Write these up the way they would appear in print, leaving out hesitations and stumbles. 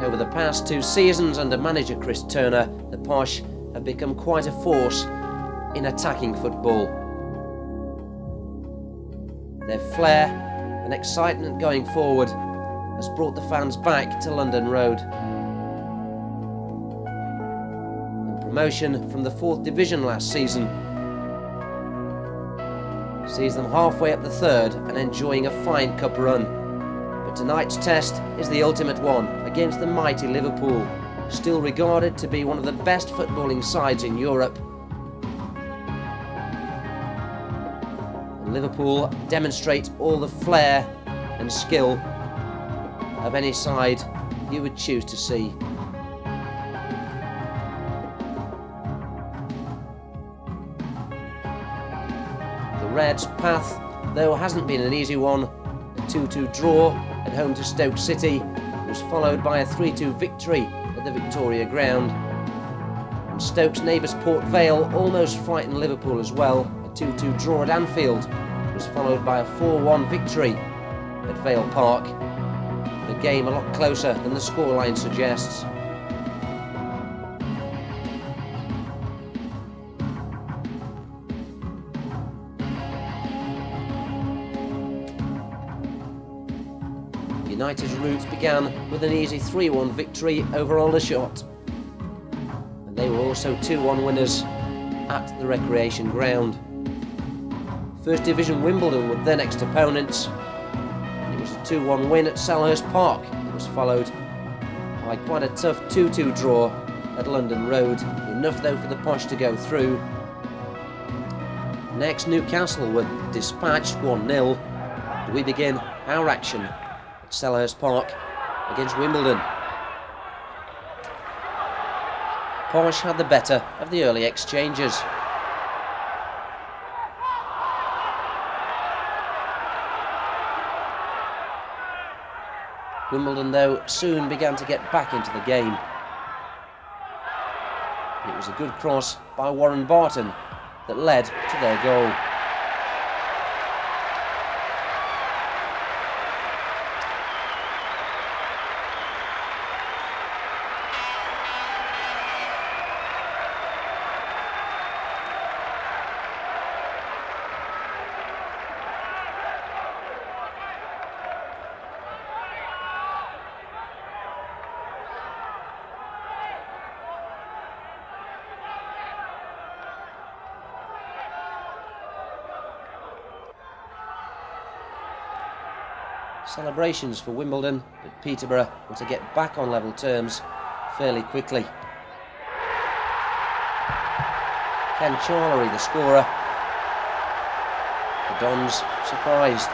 Over the past 2 seasons under manager Chris Turner, the Posh have become quite a force in attacking football. Their flair and excitement going forward has brought the fans back to London Road. And promotion from the 4th Division last season sees them halfway up the 3rd and enjoying a fine cup run. But tonight's test is the ultimate one against the mighty Liverpool, still regarded to be one of the best footballing sides in Europe. And Liverpool demonstrate all the flair and skill of any side you would choose to see. The Reds' path, though, hasn't been an easy one. A 2-2 draw at home to Stoke City was followed by a 3-2 victory at the Victoria Ground. And Stoke's neighbours Port Vale almost frightened Liverpool as well. A 2-2 draw at Anfield was followed by a 4-1 victory at Vale Park. The game a lot closer than the scoreline suggests. United's route began with an easy 3-1 victory over Aldershot, and they were also 2-1 winners at the Recreation Ground. First Division Wimbledon were their next opponents, and it was a 2-1 win at Selhurst Park. It was followed by quite a tough 2-2 draw at London Road, enough though for the Posh to go through. Next, Newcastle were dispatched 1-0. We begin our action Selhurst Park against Wimbledon. Posh had the better of the early exchanges. Wimbledon, though, soon began to get back into the game. It was a good cross by Warren Barton that led to their goal. Celebrations for Wimbledon, but Peterborough were to get back on level terms fairly quickly. Ken Charlery, the scorer. The Dons surprised.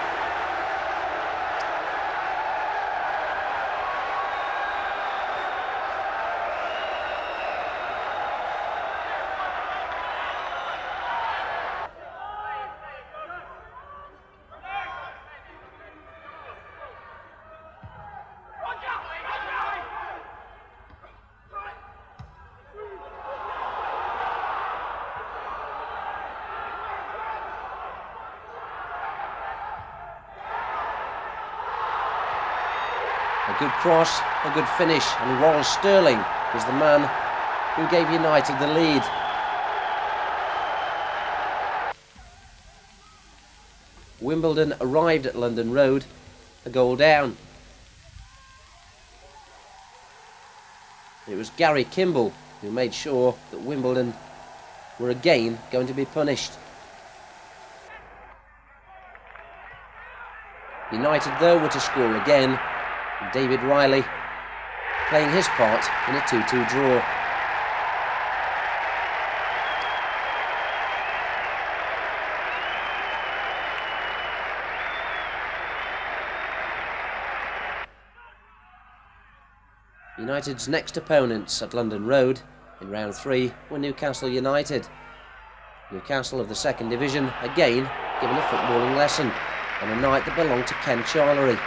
A good cross, a good finish, and Ronald Sterling was the man who gave United the lead. Wimbledon arrived at London Road a goal down. It was Garry Kimble who made sure that Wimbledon were again going to be punished. United, though, were to score again. David Riley playing his part in a 2-2 draw. United's next opponents at London Road in round 3 were Newcastle United. Newcastle of the 2nd Division again given a footballing lesson on a night that belonged to Ken Charlery.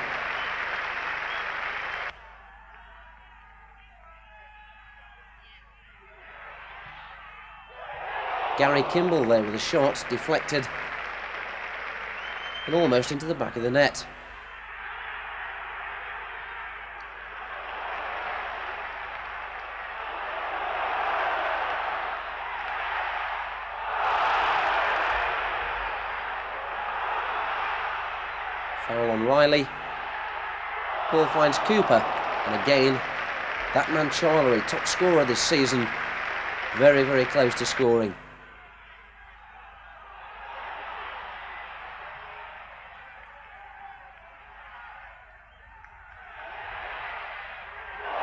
Garry Kimble there with a shot deflected and almost into the back of the net. Riley. Ball finds Cooper, and again, that man Charlery, top scorer this season, very, very close to scoring.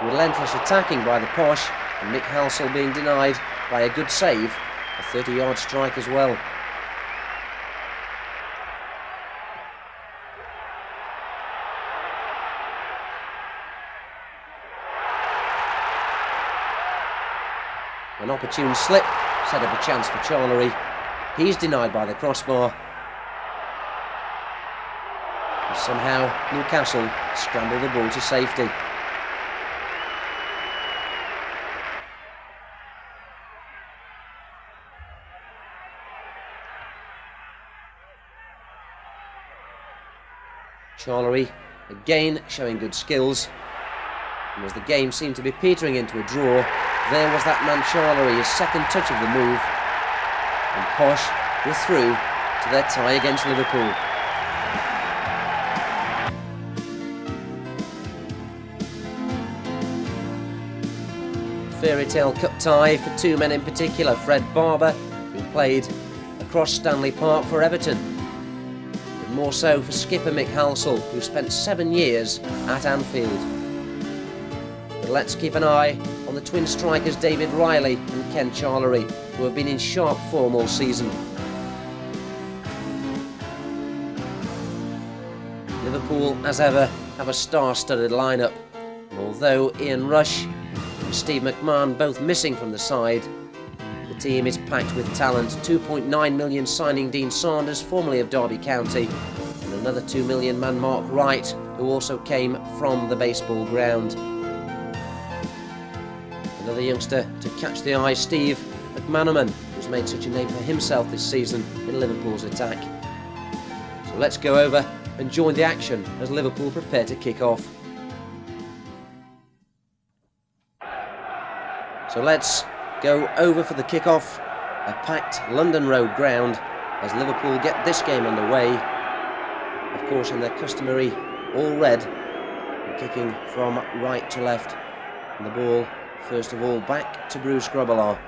Relentless attacking by the Posh, and Mick Halsall being denied by a good save, a 30-yard strike as well. An opportune slip set up a chance for Charlery. He's denied by the crossbar. And somehow Newcastle scramble the ball to safety. Charlery again showing good skills, and as the game seemed to be petering into a draw, there was that man Charlery, his second touch of the move, and Posh were through to their tie against Liverpool. Fairy tale cup tie for two men in particular, Fred Barber, who played across Stanley Park for Everton, but more so for skipper Mick Halsall, who spent 7 years at Anfield. But let's keep an eye on the twin strikers David Riley and Ken Charlery, who have been in sharp form all season. Liverpool, as ever, have a star-studded lineup, and although Ian Rush and Steve McMahon both missing from the side, the team is packed with talent. 2.9 million signing Dean Sanders, formerly of Derby County, and another 2 million man Mark Wright, who also came from the baseball ground. Another youngster to catch the eye, Steve McManaman, who's made such a name for himself this season in Liverpool's attack. So let's go over and join the action as Liverpool prepare to kick off. So let's go over for the kick-off, a packed London Road ground as Liverpool get this game underway. Of course, in their customary all red, and kicking from right to left, and the ball first of all back to Bruce Grobbelaar.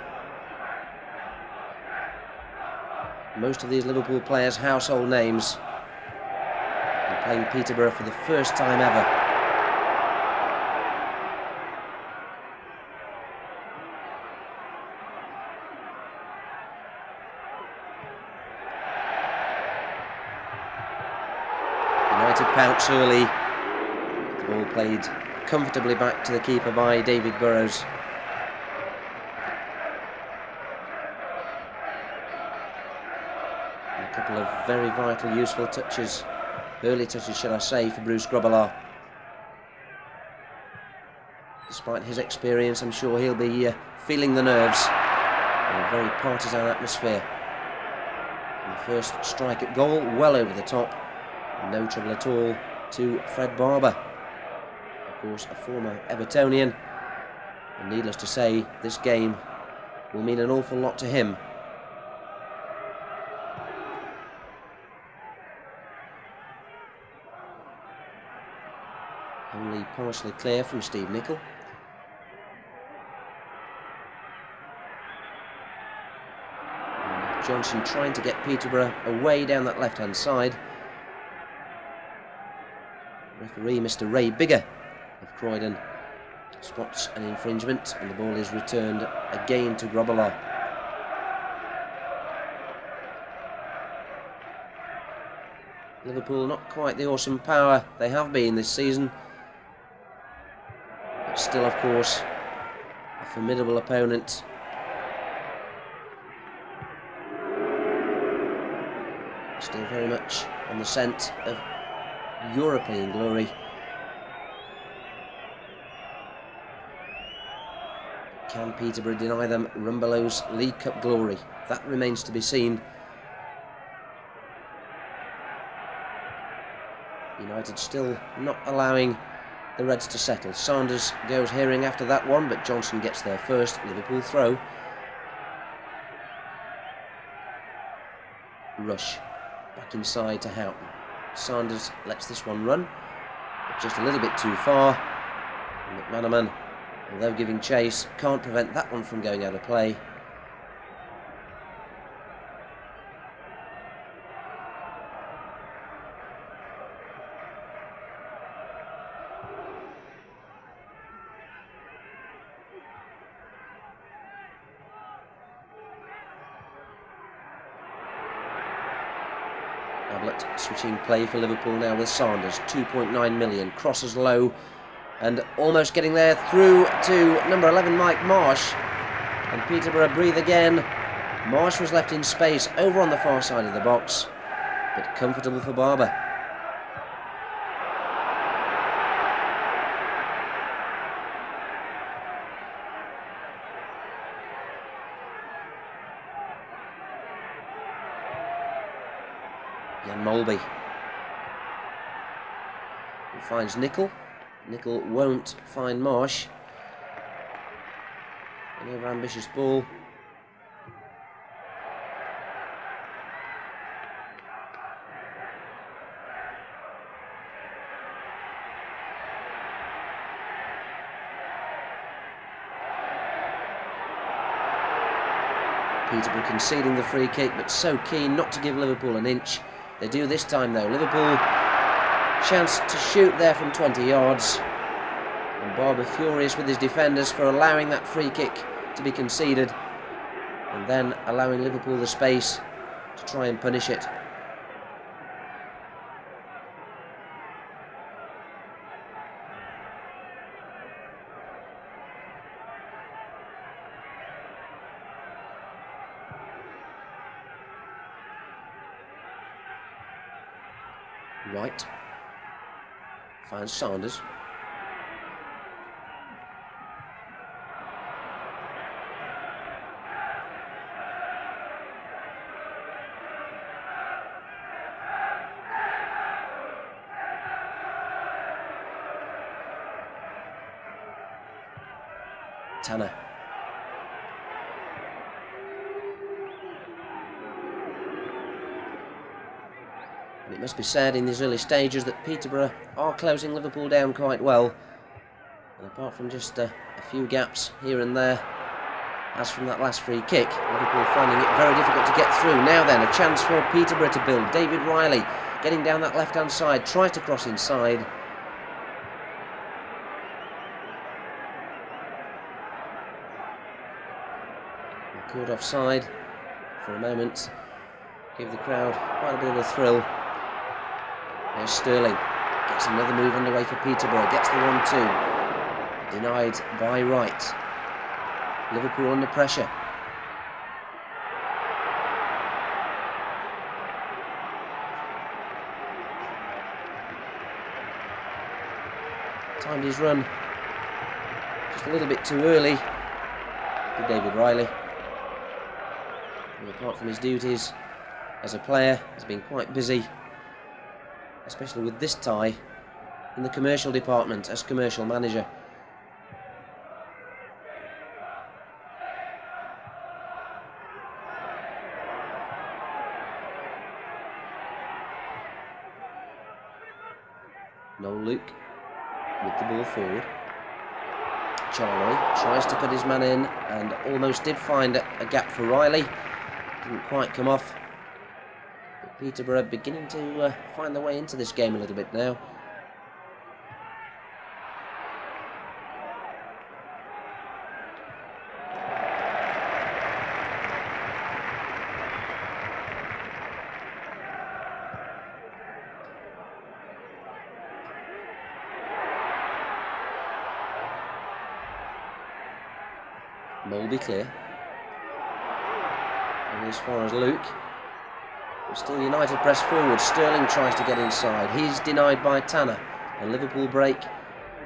Most of these Liverpool players household names, and playing Peterborough for the first time ever. United pounce early. The ball played comfortably back to the keeper by David Burrows. And a couple of very vital, useful touches, early touches shall I say, for Bruce Grobbelaar. Despite his experience, I'm sure he'll be feeling the nerves in a very partisan atmosphere. And the first strike at goal, well over the top. No trouble at all to Fred Barber, of course a former Evertonian, and needless to say this game will mean an awful lot to him. Only partially clear from Steve Nicol. And Johnson trying to get Peterborough away down that left hand side. Referee Mr. Ray Bigger of Croydon spots an infringement, and the ball is returned again to Grobbelaar. Liverpool not quite the awesome power they have been this season, but still, of course, a formidable opponent. Still very much on the scent of European glory. Can Peterborough deny them Rumbelows League Cup glory? That remains to be seen. United still not allowing the Reds to settle. Sanders goes herring after that one, but Johnson gets there first. Liverpool throw. Rush back inside to Houghton. Sanders lets this one run, but just a little bit too far. And McManaman, although giving chase, can't prevent that one from going out of play. Ablett switching play for Liverpool now with Sanders, 2.9 million, crosses low and almost getting there through to number 11 Mike Marsh, and Peterborough breathe again. Marsh was left in space over on the far side of the box, but comfortable for Barber. Jan Molby finds Nicol. Nicol won't find Marsh. Another ambitious ball. Peterborough conceding the free kick, but so keen not to give Liverpool an inch. They do this time though. Liverpool chance to shoot there from 20 yards. And Barber furious with his defenders for allowing that free kick to be conceded, and then allowing Liverpool the space to try and punish it. Wright finds Sanders. Tanner. And it must be said in these early stages that Peterborough are closing Liverpool down quite well. And apart from just a few gaps here and there, as from that last free kick, Liverpool finding it very difficult to get through. Now then, a chance for Peterborough to build. David Riley getting down that left-hand side, tries to cross inside. Caught offside for a moment, gave the crowd quite a bit of a thrill. There's Sterling, gets another move underway for Peterborough, gets the 1-2, denied by Wright. Liverpool under pressure. Timed his run just a little bit too early for David Riley. And apart from his duties as a player, he's been quite busy, especially with this tie, in the commercial department as commercial manager. Noel Luke with the ball forward. Charlie tries to cut his man in and almost did find a gap for Riley. Didn't quite come off. But Peterborough beginning to find their way into this game a little bit now. Molby clear. And as far as Luke. Still United press forward. Sterling tries to get inside. He's denied by Tanner. And Liverpool break.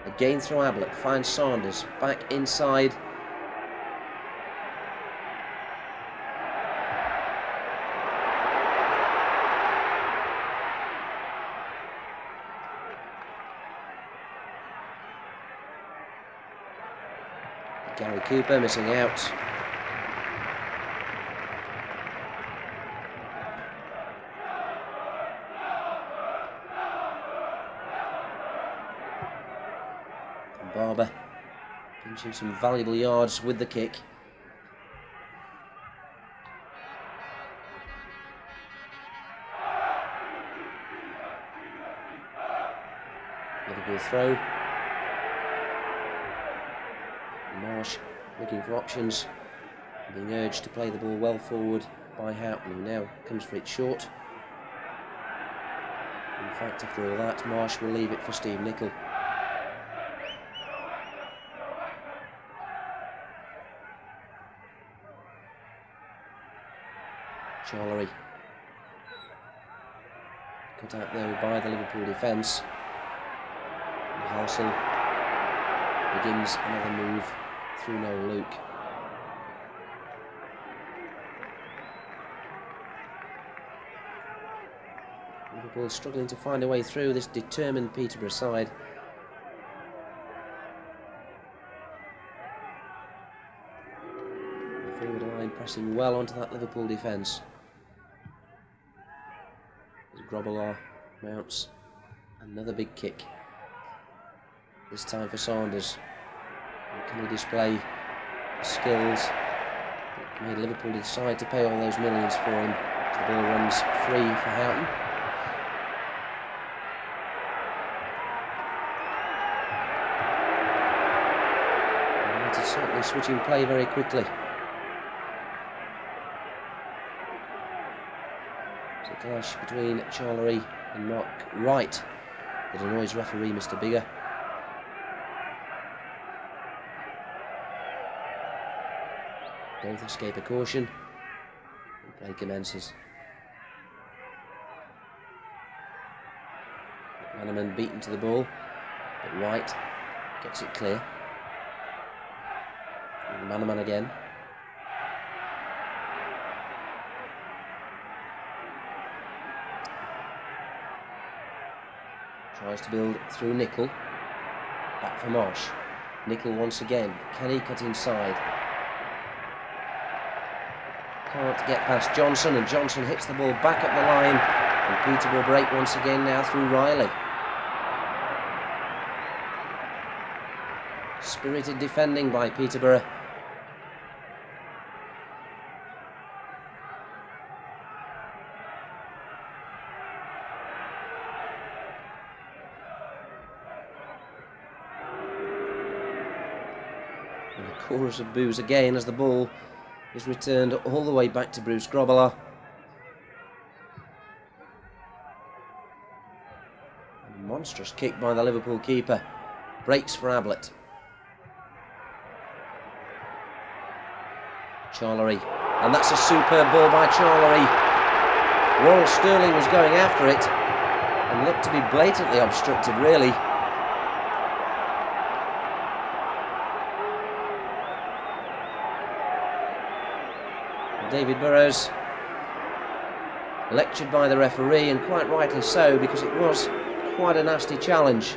Again through Ablett. Finds Sanders. Back inside. Garry Cooper missing out. Barber pinching some valuable yards with the kick. Liverpool throw. Marsh looking for options, being urged to play the ball well forward by Houghton, who now comes for it short. In fact, after all that, Marsh will leave it for Steve Nicol. Charlery. Cut out though by the Liverpool defence. Halsell begins another move through Noel Luke. Liverpool struggling to find a way through this determined Peterborough side. The forward line pressing well onto that Liverpool defence. As Grobbelaar mounts another big kick. This time for Saunders. And can he display the skills that made Liverpool decide to pay all those millions for him? As the ball runs free for Houghton. United certainly switching play very quickly. It's a clash between Charlery and Mark Wright that annoys referee Mr. Bigger. Both escape a caution, and play commences. McManaman beaten to the ball, but Wright gets it clear. And McManaman again. Tries to build through Nicol. Back for Marsh. Nicol once again. Can he cut inside? Can't get past Johnson, and Johnson hits the ball back up the line, and Peterborough break once again now through Riley. Spirited defending by Peterborough. And a chorus of boos again as the ball is returned all the way back to Bruce Grobbelaar. A monstrous kick by the Liverpool keeper. Breaks for Ablett. Charlery. And that's a superb ball by Charlery. Warren Sterling was going after it and looked to be blatantly obstructed, really. David Burrows lectured by the referee, and quite rightly so, because it was quite a nasty challenge.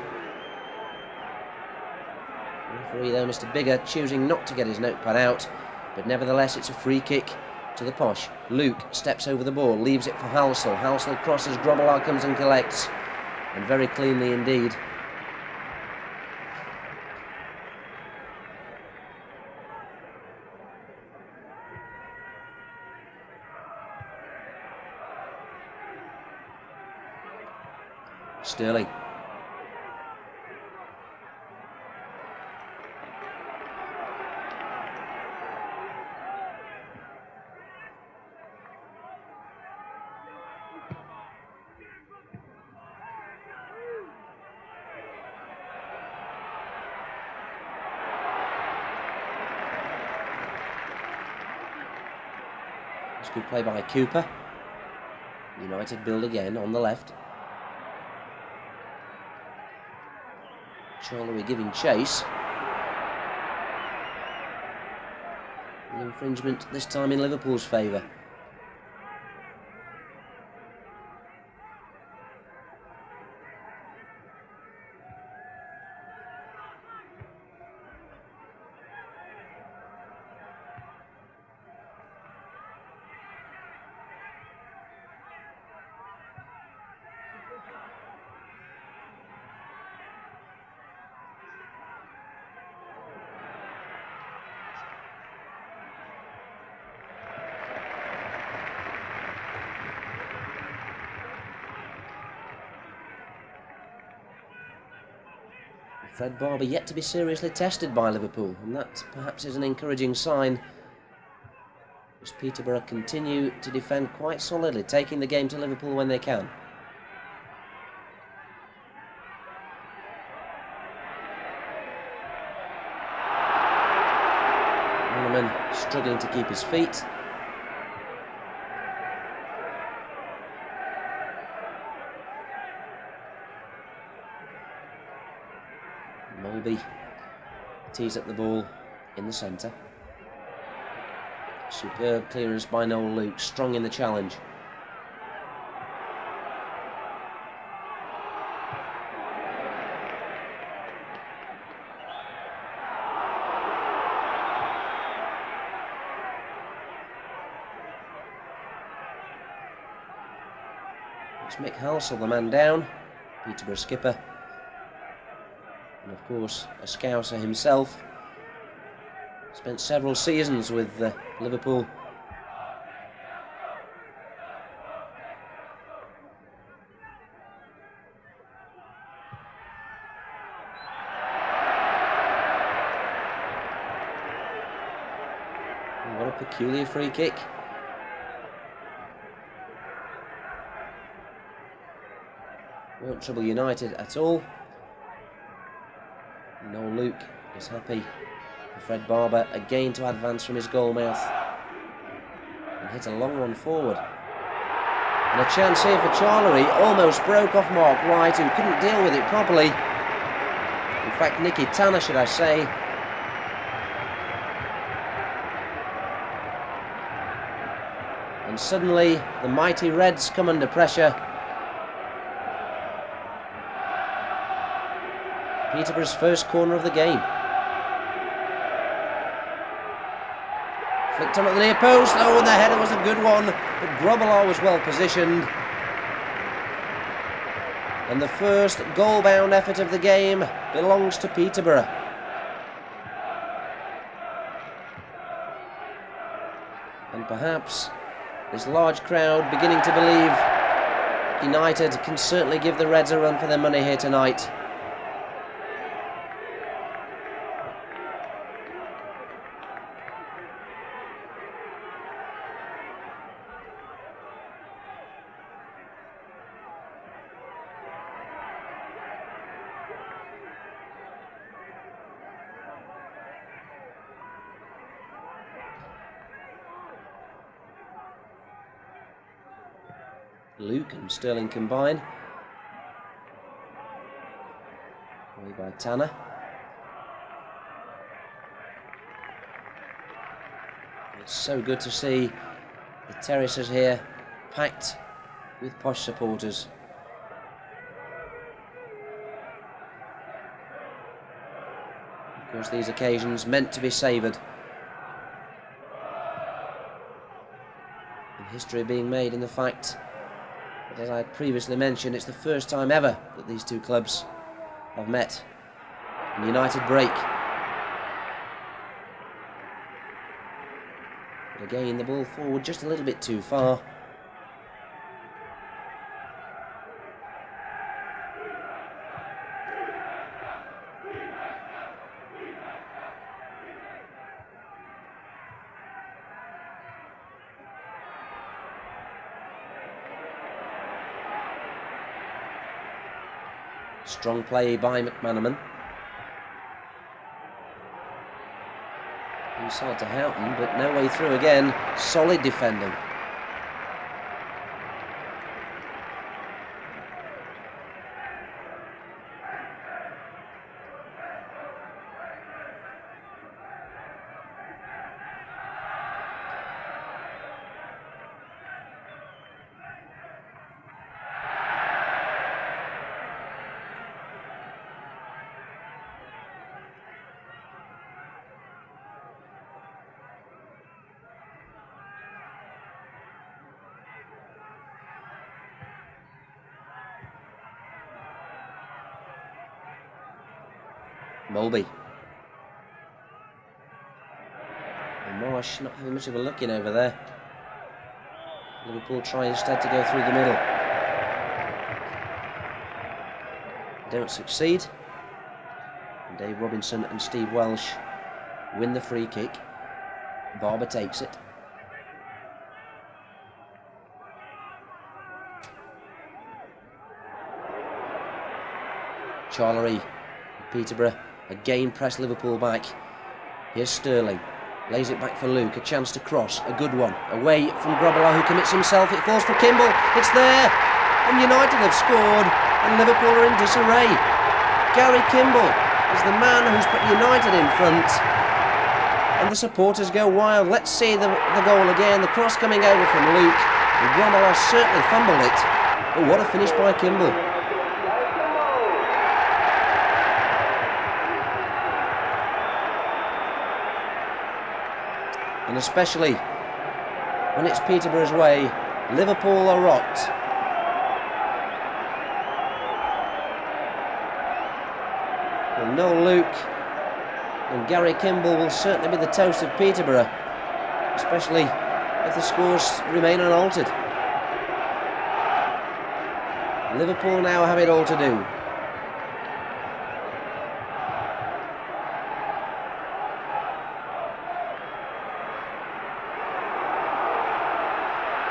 The referee though, Mr. Bigger, choosing not to get his notepad out, but nevertheless it's a free kick to the Posh. Luke steps over the ball, leaves it for Halsell. Halsell crosses, Grobbelaar comes and collects, and very cleanly indeed. Sterling. It's good play by Cooper. United build again on the left. Charlery giving chase. The infringement this time in Liverpool's favour. Fred Barber yet to be seriously tested by Liverpool, and that perhaps is an encouraging sign, as Peterborough continue to defend quite solidly, taking the game to Liverpool when they can. Struggling to keep his feet. Mulby tees up the ball in the centre. Superb clearance by Noel Luke, strong in the challenge. It's Mick Halsall, the man down, Peterborough skipper, and of course a Scouser himself. Spent several seasons with Liverpool. And what a peculiar free kick. Won't trouble United at all. Noel Luke is happy for Fred Barber again to advance from his goal mouth and hit a long one forward. And a chance here for Charlery, almost broke off Mark Wright, who couldn't deal with it properly. In fact, Nicky Tanner, should I say. And suddenly the mighty Reds come under pressure. Peterborough's first corner of the game. Flicked on at the near post. Oh, and the header was a good one, but Rumbelows was well positioned. And the first goal-bound effort of the game belongs to Peterborough. And perhaps this large crowd beginning to believe United can certainly give the Reds a run for their money here tonight. Luke and Sterling combine. Away by Tanner. It's so good to see the terraces here packed with Posh supporters. Of course, these occasions meant to be savoured. And history being made in the fact, as I previously mentioned, it's the first time ever that these two clubs have met in United break. But again, the ball forward just a little bit too far. Strong play by McManaman. Inside to Houghton, but no way through again. Solid defending. Mulby. And Marsh not having much of a look in over there. Liverpool try instead to go through the middle. Don't succeed. Dave Robinson and Steve Welsh win the free kick. Barber takes it. Charlery, Peterborough again press Liverpool back. Here's Sterling, lays it back for Luke, a chance to cross, a good one, away from Rumbelows, who commits himself, it falls for Kimble, it's there, and United have scored, and Liverpool are in disarray. Garry Kimble is the man who's put United in front, and the supporters go wild. Let's see the goal again, the cross coming over from Luke, and Rumbelows certainly fumbled it, but what a finish by Kimble. And especially when it's Peterborough's way, Liverpool are rocked. Well, no Luke and Garry Kimble will certainly be the toast of Peterborough, especially if the scores remain unaltered. Liverpool now have it all to do.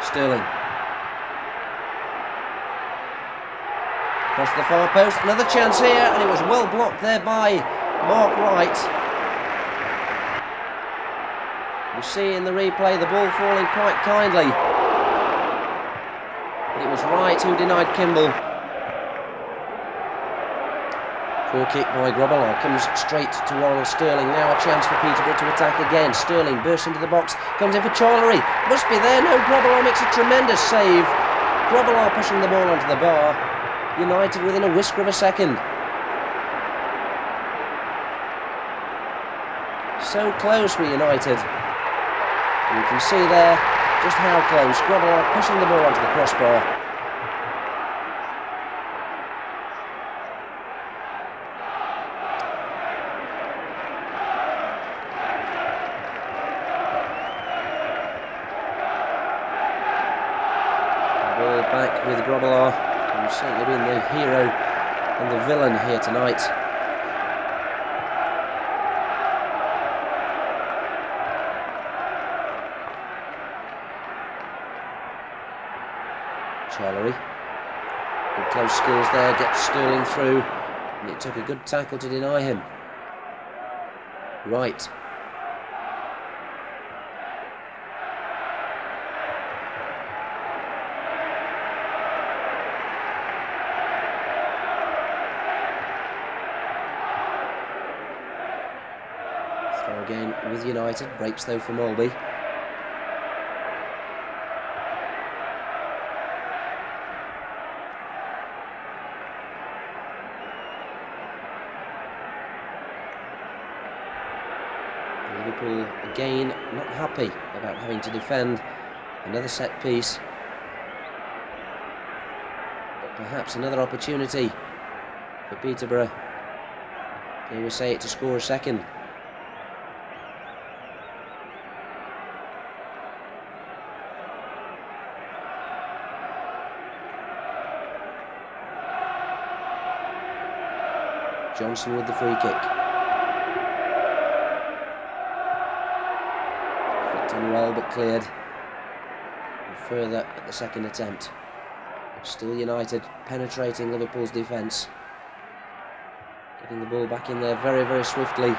Sterling. Across the far post, another chance here, and it was well blocked there by Mark Wright. You see in the replay the ball falling quite kindly, but it was Wright who denied Kimble. Poor kick by Rumbelows, comes straight to Ronald Sterling. Now a chance for Peterborough to attack again. Sterling bursts into the box, comes in for Charlery. Must be there, no, Rumbelows makes a tremendous save. Rumbelows pushing the ball onto the bar. United within a whisker of a second. So close with United. And you can see there just how close. Rumbelows pushing the ball onto the crossbar. Back with Rumbelows, who's certainly been the hero and the villain here tonight. Charlery, good close skills there, gets Sterling through, and it took a good tackle to deny him. Right. Again with United, breaks though for Mulby. Liverpool again not happy about having to defend another set piece, but perhaps another opportunity for Peterborough, here we say it, to score a second. Johnson with the free kick. Flicked in well but cleared. And further at the second attempt. Still United penetrating Liverpool's defence. Getting the ball back in there very, very swiftly.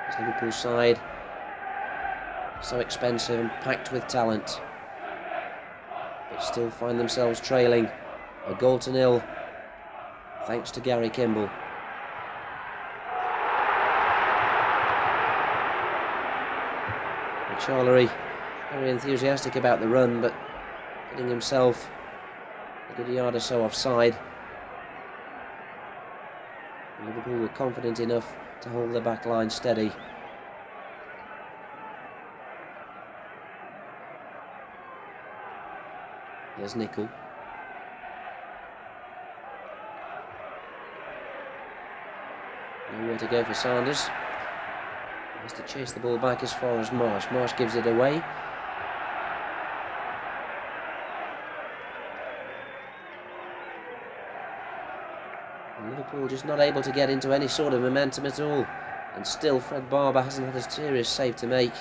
It's Liverpool's side. So expensive and packed with talent, but still find themselves trailing a 1-0 thanks to Garry Kimble. And Charlery very enthusiastic about the run, but getting himself a good yard or so offside. Liverpool were confident enough to hold their back line steady. Here's Nickel. Nowhere to go for Sanders. He has to chase the ball back as far as Marsh. Marsh gives it away. Liverpool just not able to get into any sort of momentum at all. And still Fred Barber hasn't had a serious save to make.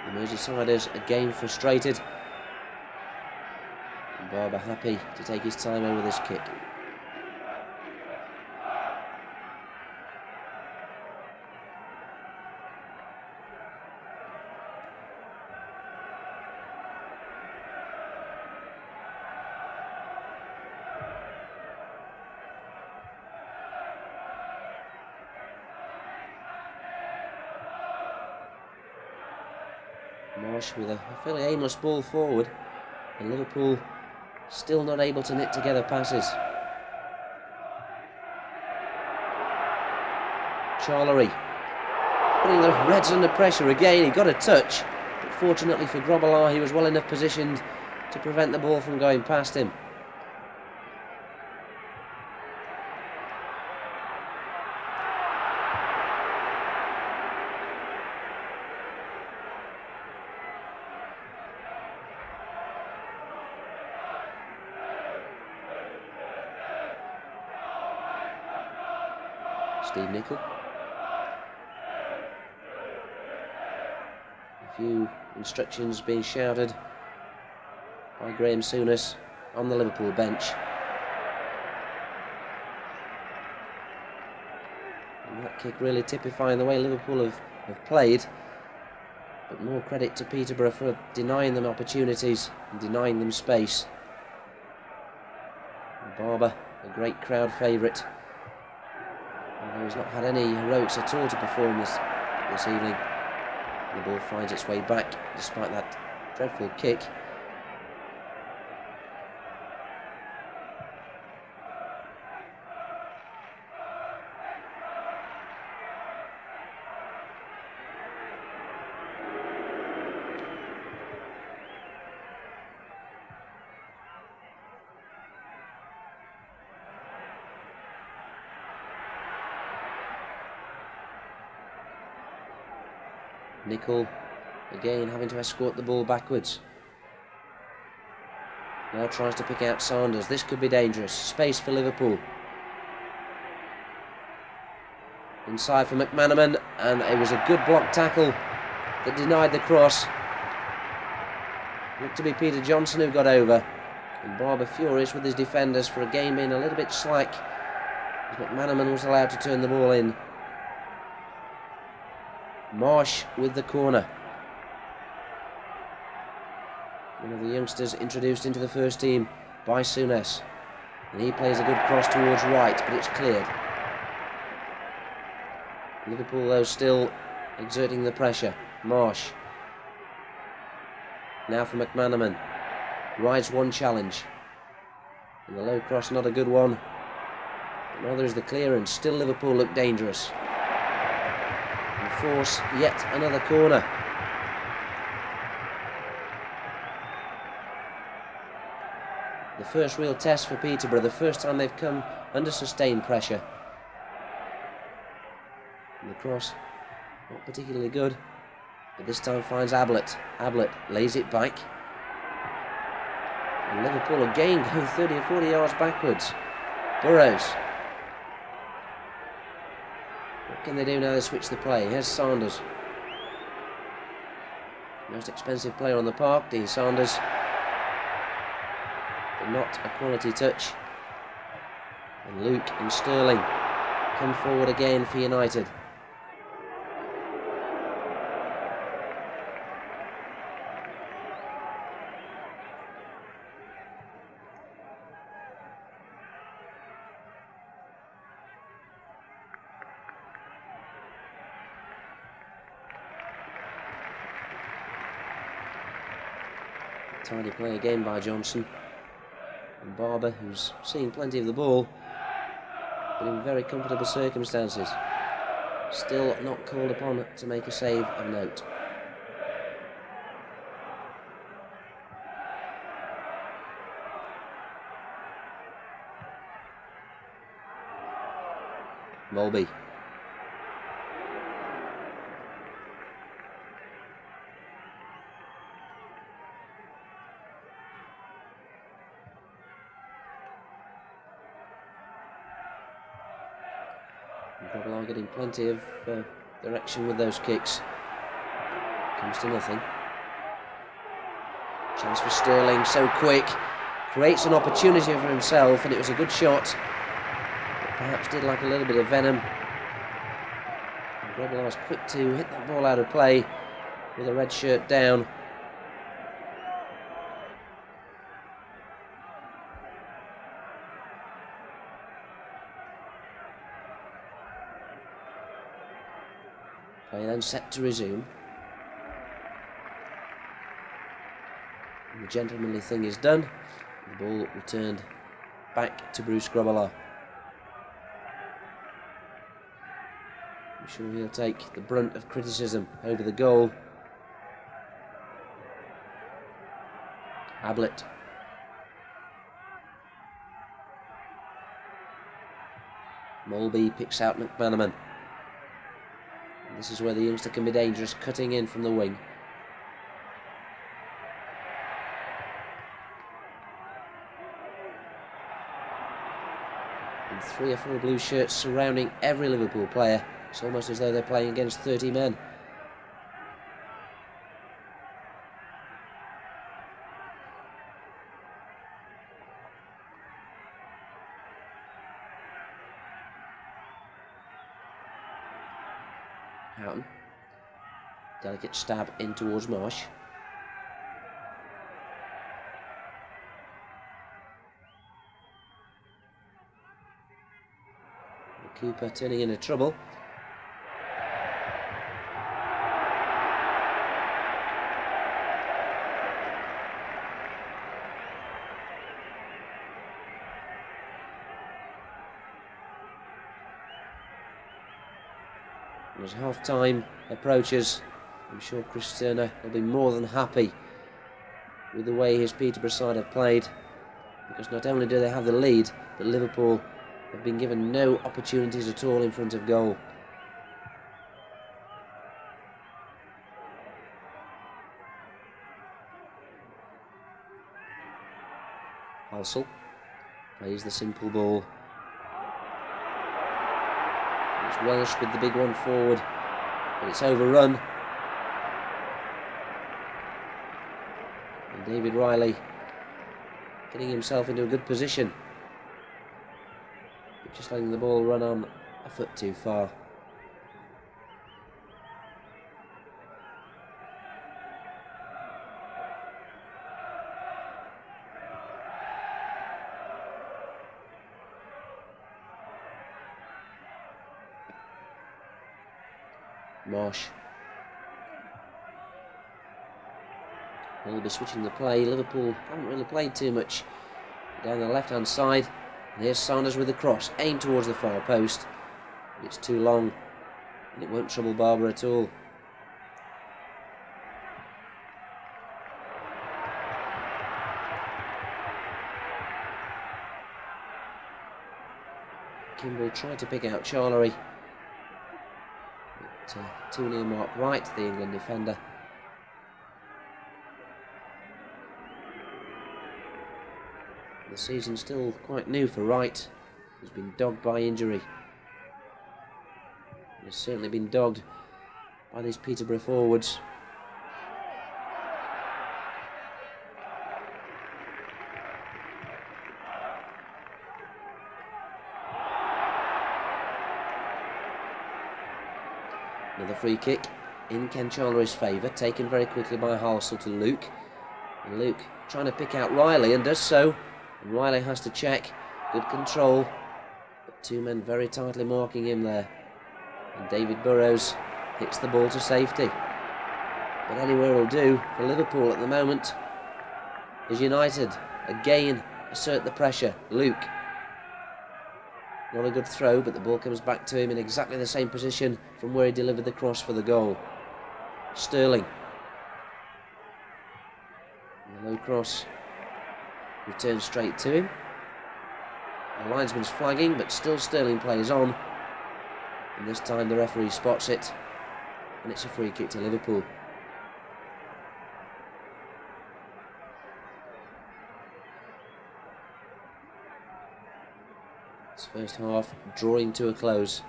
The Merseysiders again frustrated. And Barber happy to take his time over this kick. Posh with a fairly aimless ball forward, and Liverpool still not able to knit together passes. Charlery putting the Reds under pressure again. He got a touch, but fortunately for Rumbelows, he was well enough positioned to prevent the ball from going past him. Steve Nicol. A few instructions being shouted by Graham Souness on the Liverpool bench. And that kick really typifying the way Liverpool have played. But more credit to Peterborough for denying them opportunities and denying them space. And Barber, a great crowd favourite. Although he's not had any heroics at all to perform this evening. The ball finds its way back despite that dreadful kick. Nicol again having to escort the ball backwards. Now tries to pick out Sanders. This could be dangerous. Space for Liverpool. Inside for McManaman, and it was a good block tackle that denied the cross. Looked to be Peter Johnson who got over. And Barber furious with his defenders for a game being a little bit slack, as McManaman was allowed to turn the ball in. Marsh with the corner. One of the youngsters introduced into the first team by Souness. And he plays a good cross towards right, but it's cleared. Liverpool, though, still exerting the pressure. Marsh. Now for McManaman. Rides one challenge. And the low cross, not a good one. But now there's the clearance. Still Liverpool look dangerous. Force yet another corner. The first real test for Peterborough, the first time they've come under sustained pressure. And the cross, not particularly good, but this time finds Ablett. Ablett lays it back. And Liverpool again go 30 or 40 yards backwards. Burrows. What can they do now? They switch the play. Here's Sanders. Most expensive player on the park, Dean Sanders. But not a quality touch. And Luke and Sterling come forward again for United. Tidy play again by Johnson. And Barber, who's seen plenty of the ball, but in very comfortable circumstances. Still not called upon to make a save of note. Mulby. Liverpool are getting plenty of direction with those kicks. Comes to nothing. Chance for Sterling, so quick. Creates an opportunity for himself, and it was a good shot. But perhaps did lack a little bit of venom. Rumbelows was quick to hit that ball out of play with a red shirt down. Play then set to resume. And the gentlemanly thing is done. The ball returned back to Bruce Rumbelows. I'm sure he'll take the brunt of criticism over the goal. Ablett. Mulby picks out McManaman. And this is where the youngster can be dangerous, cutting in from the wing. And 3 or 4 blue shirts surrounding every Liverpool player. It's almost as though they're playing against 30 men. Houghton. Delicate stab in towards Marsh. Cooper turning into trouble. As half-time approaches, I'm sure Chris Turner will be more than happy with the way his Peterborough side have played, because not only do they have the lead, but Liverpool have been given no opportunities at all in front of goal. Halsall plays the simple ball. It's Welsh with the big one forward, but it's overrun. And David Riley getting himself into a good position, but just letting the ball run on a foot too far. Marsh. Will be switching the play. Liverpool haven't really played too much down the left-hand side. And here's Sanders with the cross, aimed towards the far post. But it's too long, and it won't trouble Barber at all. Kimble tried to pick out Charlery. Too near Mark Wright, the England defender. The season's still quite new for Wright, who's been dogged by injury. He's certainly been dogged by these Peterborough forwards. Another free kick in Ken Charlery's favour, taken very quickly by Halsall to Luke. And Luke trying to pick out Riley, and does so. And Riley has to check. Good control, but 2 men very tightly marking him there. And David Burrows hits the ball to safety. But anywhere will do for Liverpool at the moment. As United again assert the pressure. Luke. Not a good throw, but the ball comes back to him in exactly the same position from where he delivered the cross for the goal. Sterling. And the low cross returns straight to him. The linesman's flagging, but still Sterling plays on. And this time the referee spots it, and it's a free kick to Liverpool. This first half drawing to a close.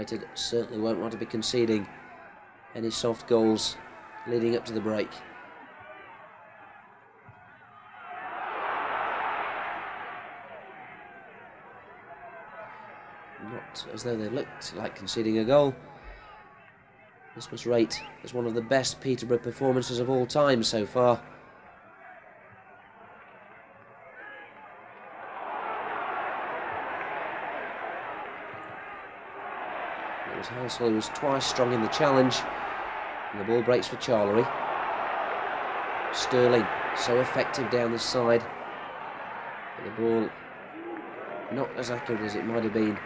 United certainly won't want to be conceding any soft goals leading up to the break. Not as though they looked like conceding a goal. This must rate as one of the best Peterborough performances of all time so far. It was Hansel who was twice strong in the challenge, and the ball breaks for Charlery. Sterling, so effective down the side, but the ball not as accurate as it might have been.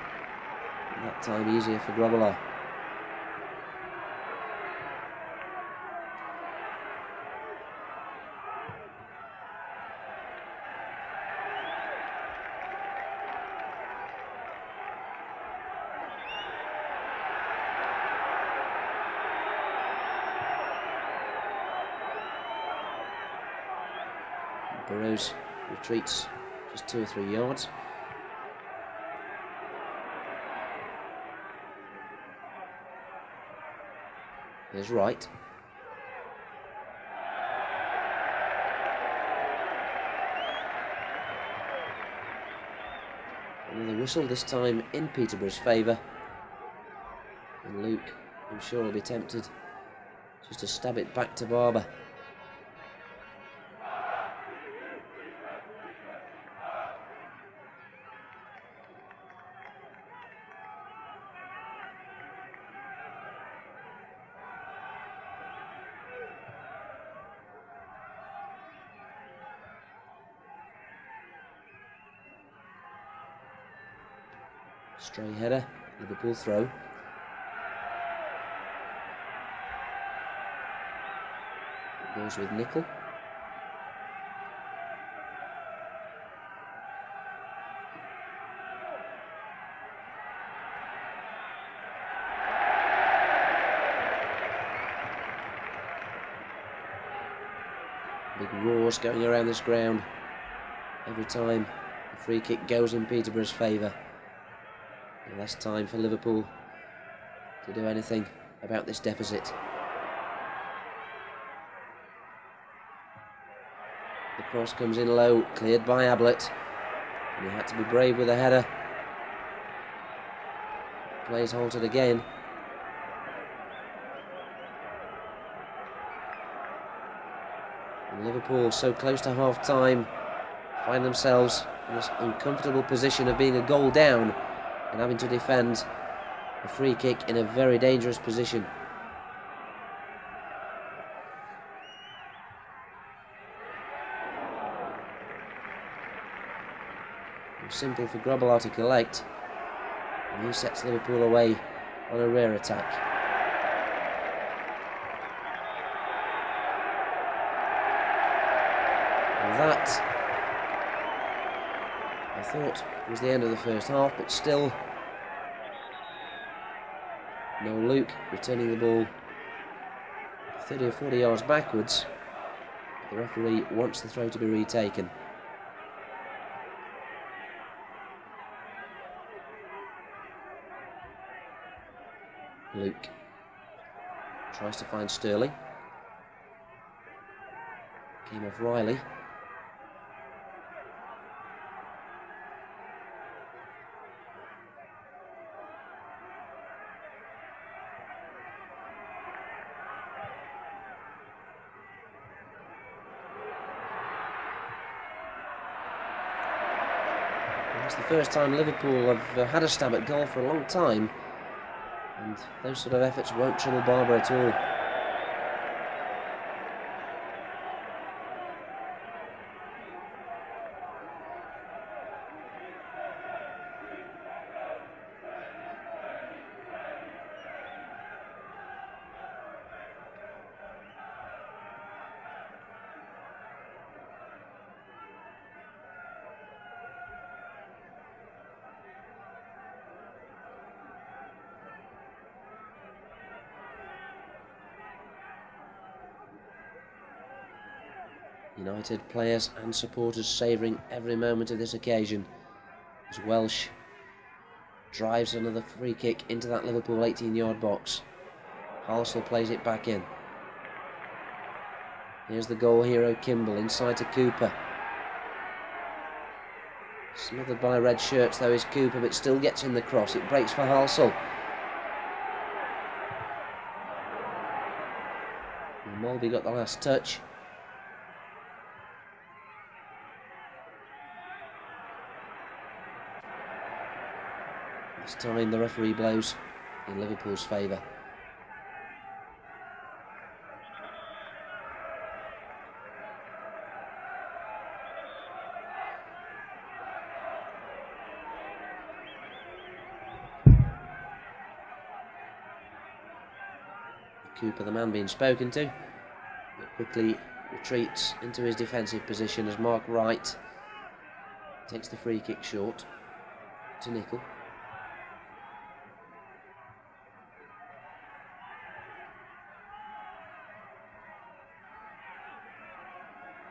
That time easier for Rumbelows. Burrows retreats just 2 or 3 yards. Here's Wright. Another whistle, this time in Peterborough's favour. And Luke, I'm sure, will be tempted just to stab it back to Barber. Stray header, Liverpool throw. Goes with Nickel. Big roars going around this ground every time the free kick goes in Peterborough's favour. Less time for Liverpool to do anything about this deficit. The cross comes in low, cleared by Ablett, and he had to be brave with a header. Play's halted again. And Liverpool, so close to half-time, find themselves in this uncomfortable position of being a goal down and having to defend a free kick in a very dangerous position. It's simple for Rumbelows to collect, and he sets Liverpool away on a rare attack. And that, I thought, was the end of the first half, but still no Luke returning the ball 30 or 40 yards backwards. The referee wants the throw to be retaken. Luke tries to find Sterling. Came off Riley. It's the first time Liverpool have had a stab at goal for a long time, and those sort of efforts won't trouble Barber at all. United players and supporters savouring every moment of this occasion as Welsh drives another free kick into that Liverpool 18-yard box. Halsall plays it back in. Here's the goal hero Kimble inside to Cooper. Smothered by red shirts though is Cooper, but still gets in the cross. It breaks for Halsall. Mulby got the last touch. This time the referee blows in Liverpool's favour. Cooper, the man being spoken to, but quickly retreats into his defensive position as Mark Wright takes the free kick short to Nicol.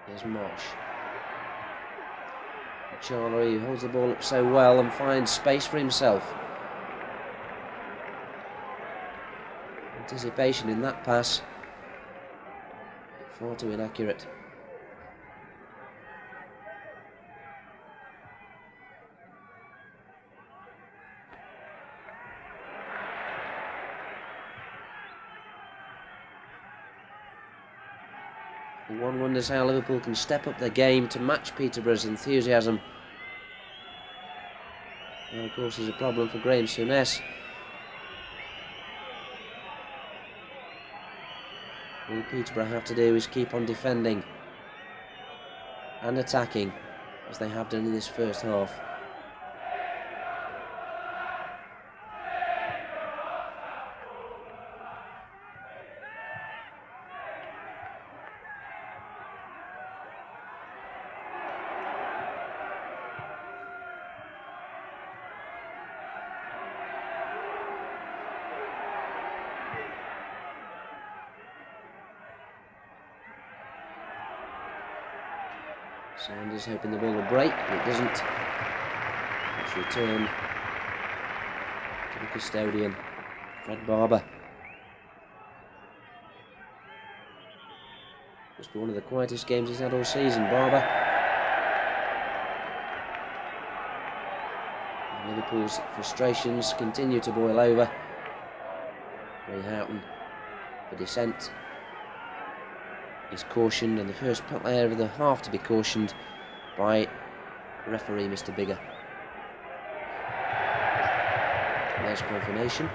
Here's Posh. Charlery holds the ball up so well and finds space for himself. Anticipation in that pass, but far too inaccurate. One wonders how Liverpool can step up their game to match Peterborough's enthusiasm. Well, of course, there's a problem for Graham Souness. All Peterborough have to do is keep on defending and attacking as they have done in this first half. Sanders hoping the ball will break, but it doesn't. It's return to the custodian, Fred Barber. Must be one of the quietest games he's had all season, Barber. And Liverpool's frustrations continue to boil over. Ray Houghton, the descent, is cautioned, and the first player of the half to be cautioned by referee Mr. Bigger. There's confirmation.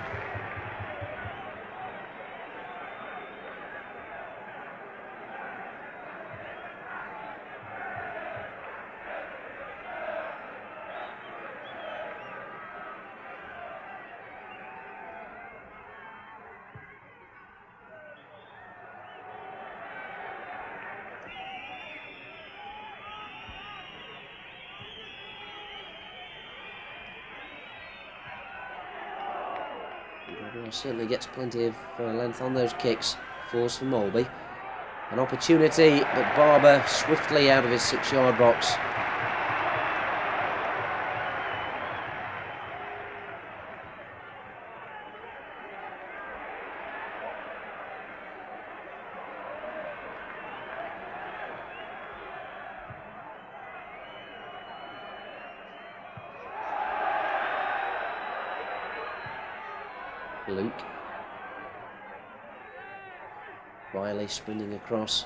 Certainly gets plenty of length on those kicks. Falls for Mulby. An opportunity, but Barber swiftly out of his 6-yard box. Luke. Riley sprinting across.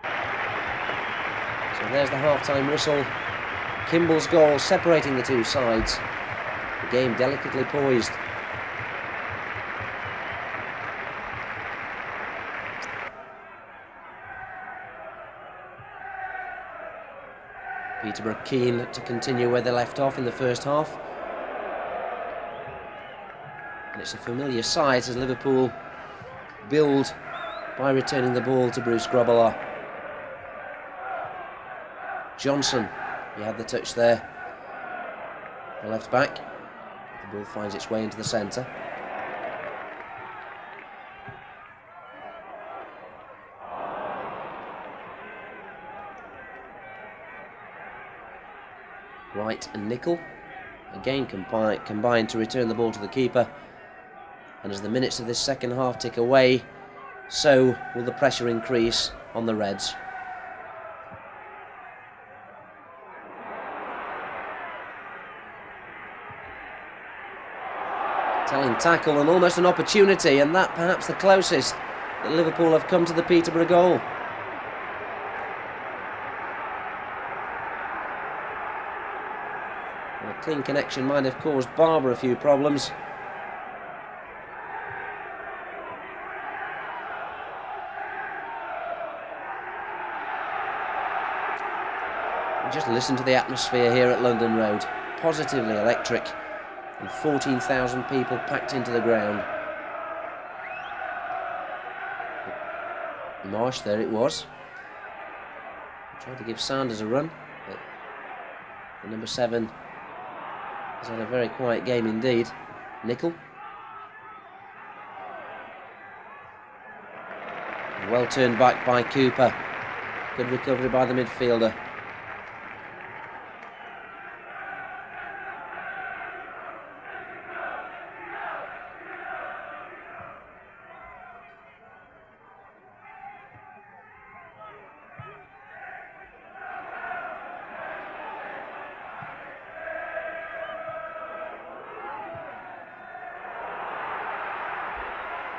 So there's the half-time whistle. Kimble's goal separating the two sides. The game delicately poised. Peterborough keen to continue where they left off in the first half. And it's a familiar sight as Liverpool build by returning the ball to Bruce Grobbelaar. Johnson, he had the touch there. The left back. The ball finds its way into the centre. Wright and Nicol again combined to return the ball to the keeper. And as the minutes of this second half tick away, so will the pressure increase on the Reds. Telling tackle and almost an opportunity, and that perhaps the closest that Liverpool have come to the Peterborough goal. A clean connection might have caused Barber a few problems. Just listen to the atmosphere here at London Road. Positively electric. And 14,000 people packed into the ground. Marsh, there it was. Tried to give Sanders a run, but the number 7 has had a very quiet game indeed. Nickel. Well turned back by Cooper. Good recovery by the midfielder.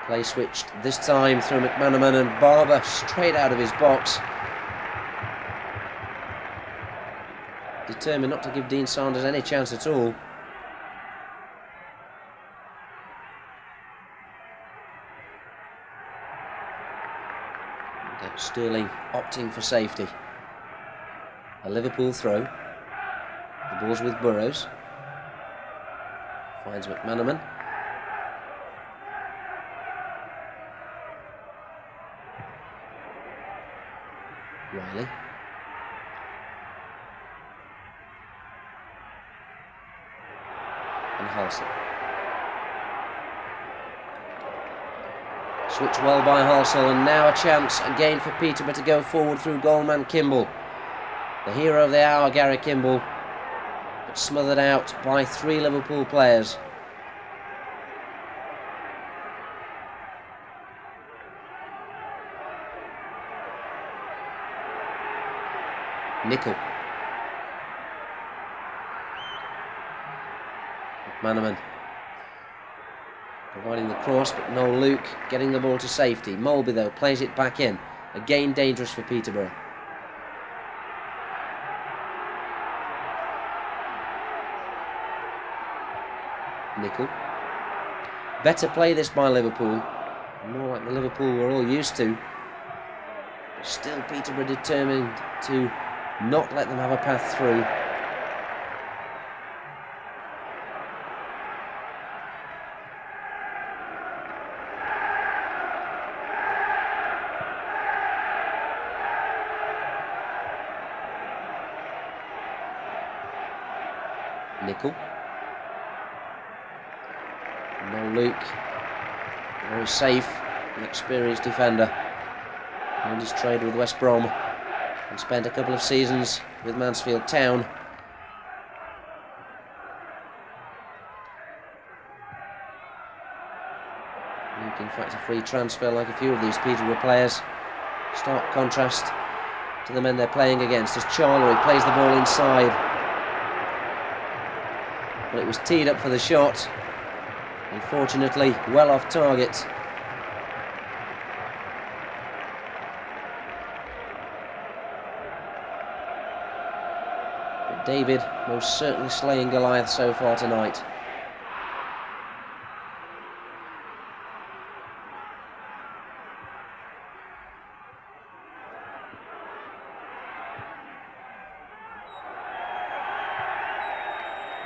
Play switched this time through McManaman, and Barber straight out of his box. Determined not to give Dean Sanders any chance at all. And Sterling opting for safety. A Liverpool throw. The ball's with Burrows. Finds McManaman. Riley. And Halsall. Switch well by Halsall, and now a chance again for Peterborough to go forward through goalman Kimble. The hero of the hour, Garry Kimble, but smothered out by 3 Liverpool players. Nickel. McManaman providing the cross, but no Luke getting the ball to safety. Mulby though plays it back in. Again dangerous for Peterborough. Nickel. Better play this by Liverpool. More like the Liverpool we're all used to. But still Peterborough determined to not let them have a path through. Nickel. No Luke. Very safe and experienced defender. Earned his trade with West Brom and spent a couple of seasons with Mansfield Town. Luke, in fact, a free transfer like a few of these Peterborough players. Stark contrast to the men they're playing against as Charlery plays the ball inside. But it was teed up for the shot. Unfortunately, well off target. But David most certainly slaying Goliath so far tonight.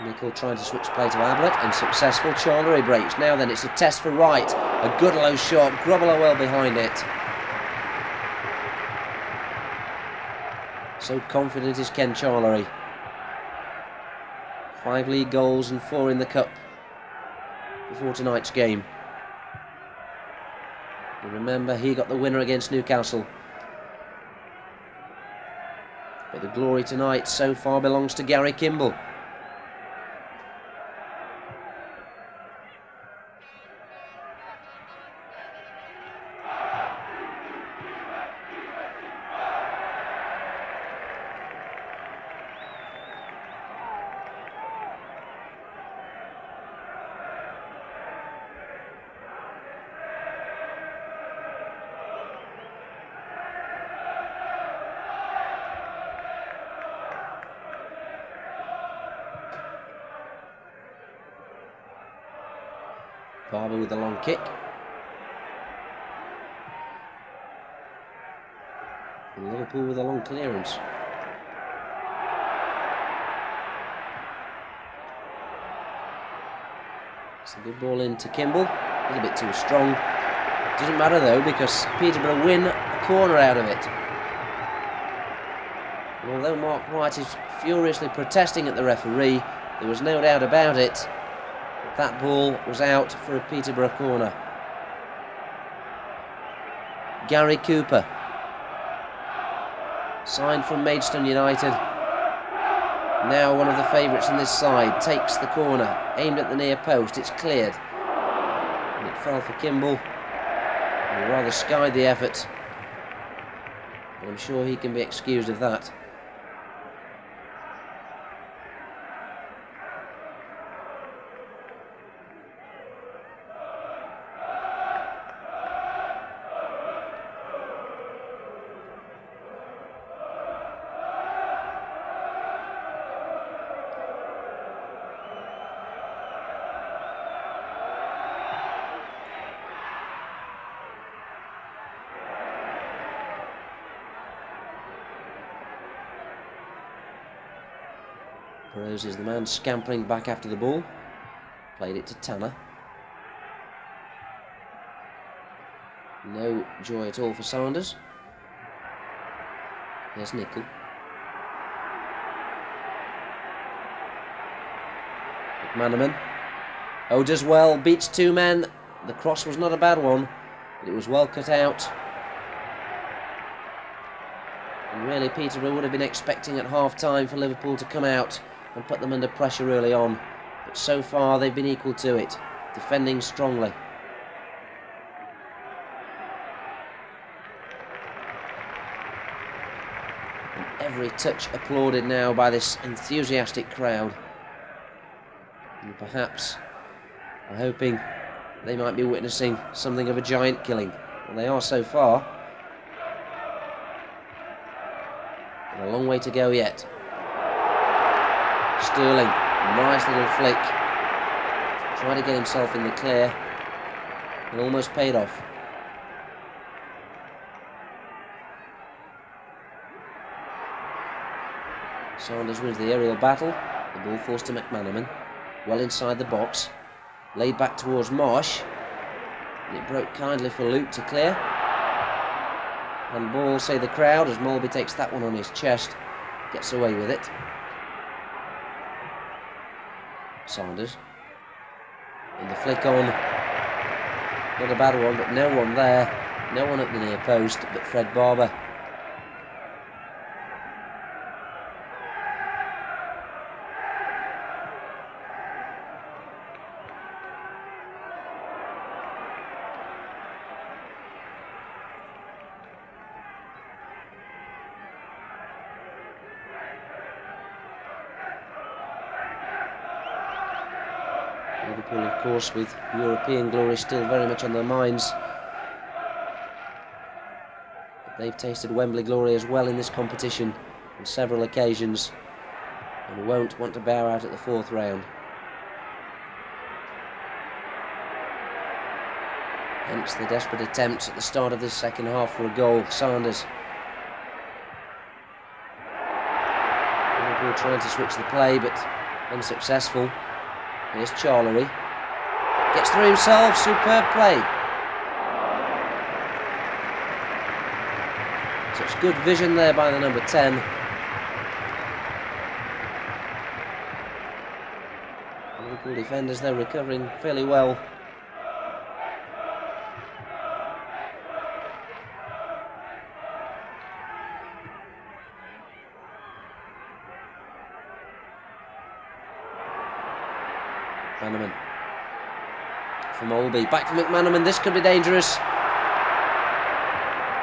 Nickel trying to switch play to Ablett, and successful. Charlery breaks. Now then, it's a test for Wright. A good low shot. Grubbelow well behind it. So confident is Ken Charlery. 5 league goals and 4 in the cup before tonight's game. And remember, he got the winner against Newcastle. But the glory tonight so far belongs to Garry Kimble. Barber with a long kick. And Liverpool with a long clearance. It's a good ball in to Kimble. A little bit too strong. Doesn't matter though, because Peterborough win a corner out of it. And although Mark Wright is furiously protesting at the referee, there was no doubt about it. That ball was out for a Peterborough corner. Garry Cooper, signed from Maidstone United, now one of the favourites in this side, takes the corner, aimed at the near post, it's cleared. And it fell for Kimble. He rather skied the effort, but I'm sure he can be excused of that. Rose is the man scampering back after the ball. Played it to Tanner. No joy at all for Sanders. Here's Nickel. McManaman. Oh, does well, beats two men. The cross was not a bad one, but it was well cut out. And really, Peterborough would have been expecting at half-time for Liverpool to come out and put them under pressure early on. But so far, they've been equal to it, defending strongly. And every touch applauded now by this enthusiastic crowd. And perhaps are hoping they might be witnessing something of a giant killing. Well, they are so far. But a long way to go yet. Sterling, nice little flick. Tried to get himself in the clear. And almost paid off. Sanders wins the aerial battle. The ball forced to McManaman. Well inside the box. Laid back towards Marsh. And it broke kindly for Luke to clear. And ball, say the crowd, as Molby takes that one on his chest. Gets away with it. Sanders. And the flick on. Not a bad one, but no one there. No one at the near post but Fred Barber. Liverpool, of course, with European glory still very much on their minds. But they've tasted Wembley glory as well in this competition on several occasions and won't want to bow out at the fourth round. Hence the desperate attempts at the start of this second half for a goal. Sanders. Liverpool trying to switch the play but unsuccessful. Here's Charlery. Gets through himself, superb play. Such good vision there by the number 10. Liverpool defenders, they're recovering fairly well. McManaman from Molby, back from McManaman, this could be dangerous.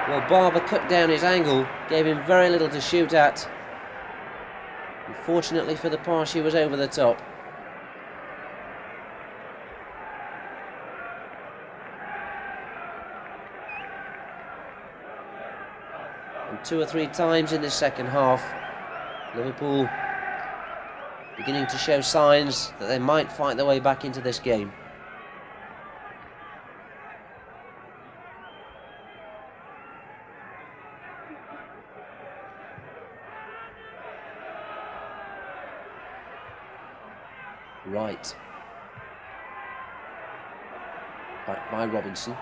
Well, Barber cut down his angle, gave him very little to shoot at. Unfortunately for the Posh, he was over the top. And 2 or 3 times in this second half, Liverpool beginning to show signs that they might fight their way back into this game. Right. Back by Robinson.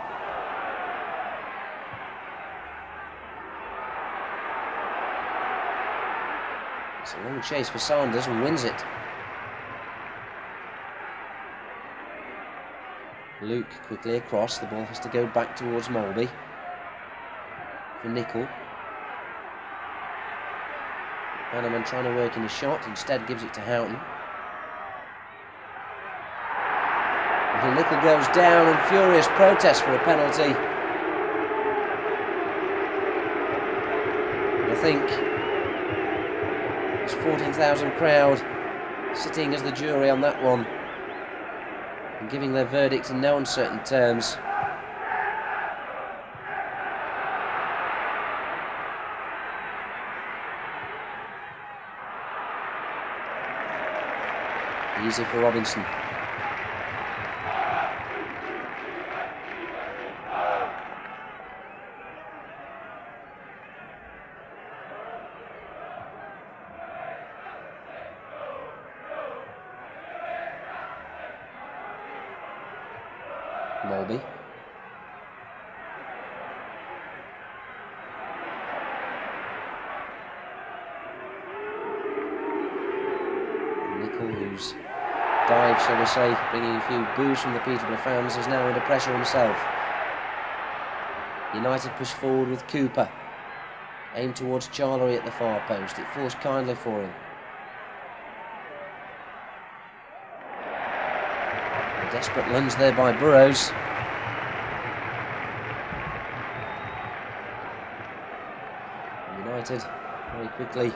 It's a long chase for Sanders and wins it. Luke quickly across. The ball has to go back towards Molby. For Nickel. Bannerman trying to work in a shot. Instead gives it to Houghton. And Nickel goes down and furious protest for a penalty. I think it's 14,000 crowd sitting as the jury on that one and giving their verdict in no uncertain terms. Easy for Robinson. Molby. Nickel, who's dive, shall we say, bringing a few boos from the Peterborough fans, is now under pressure himself. United push forward with Cooper. Aimed towards Charlery at the far post. It falls kindly for him. A desperate lunge there by Burrows. United very quickly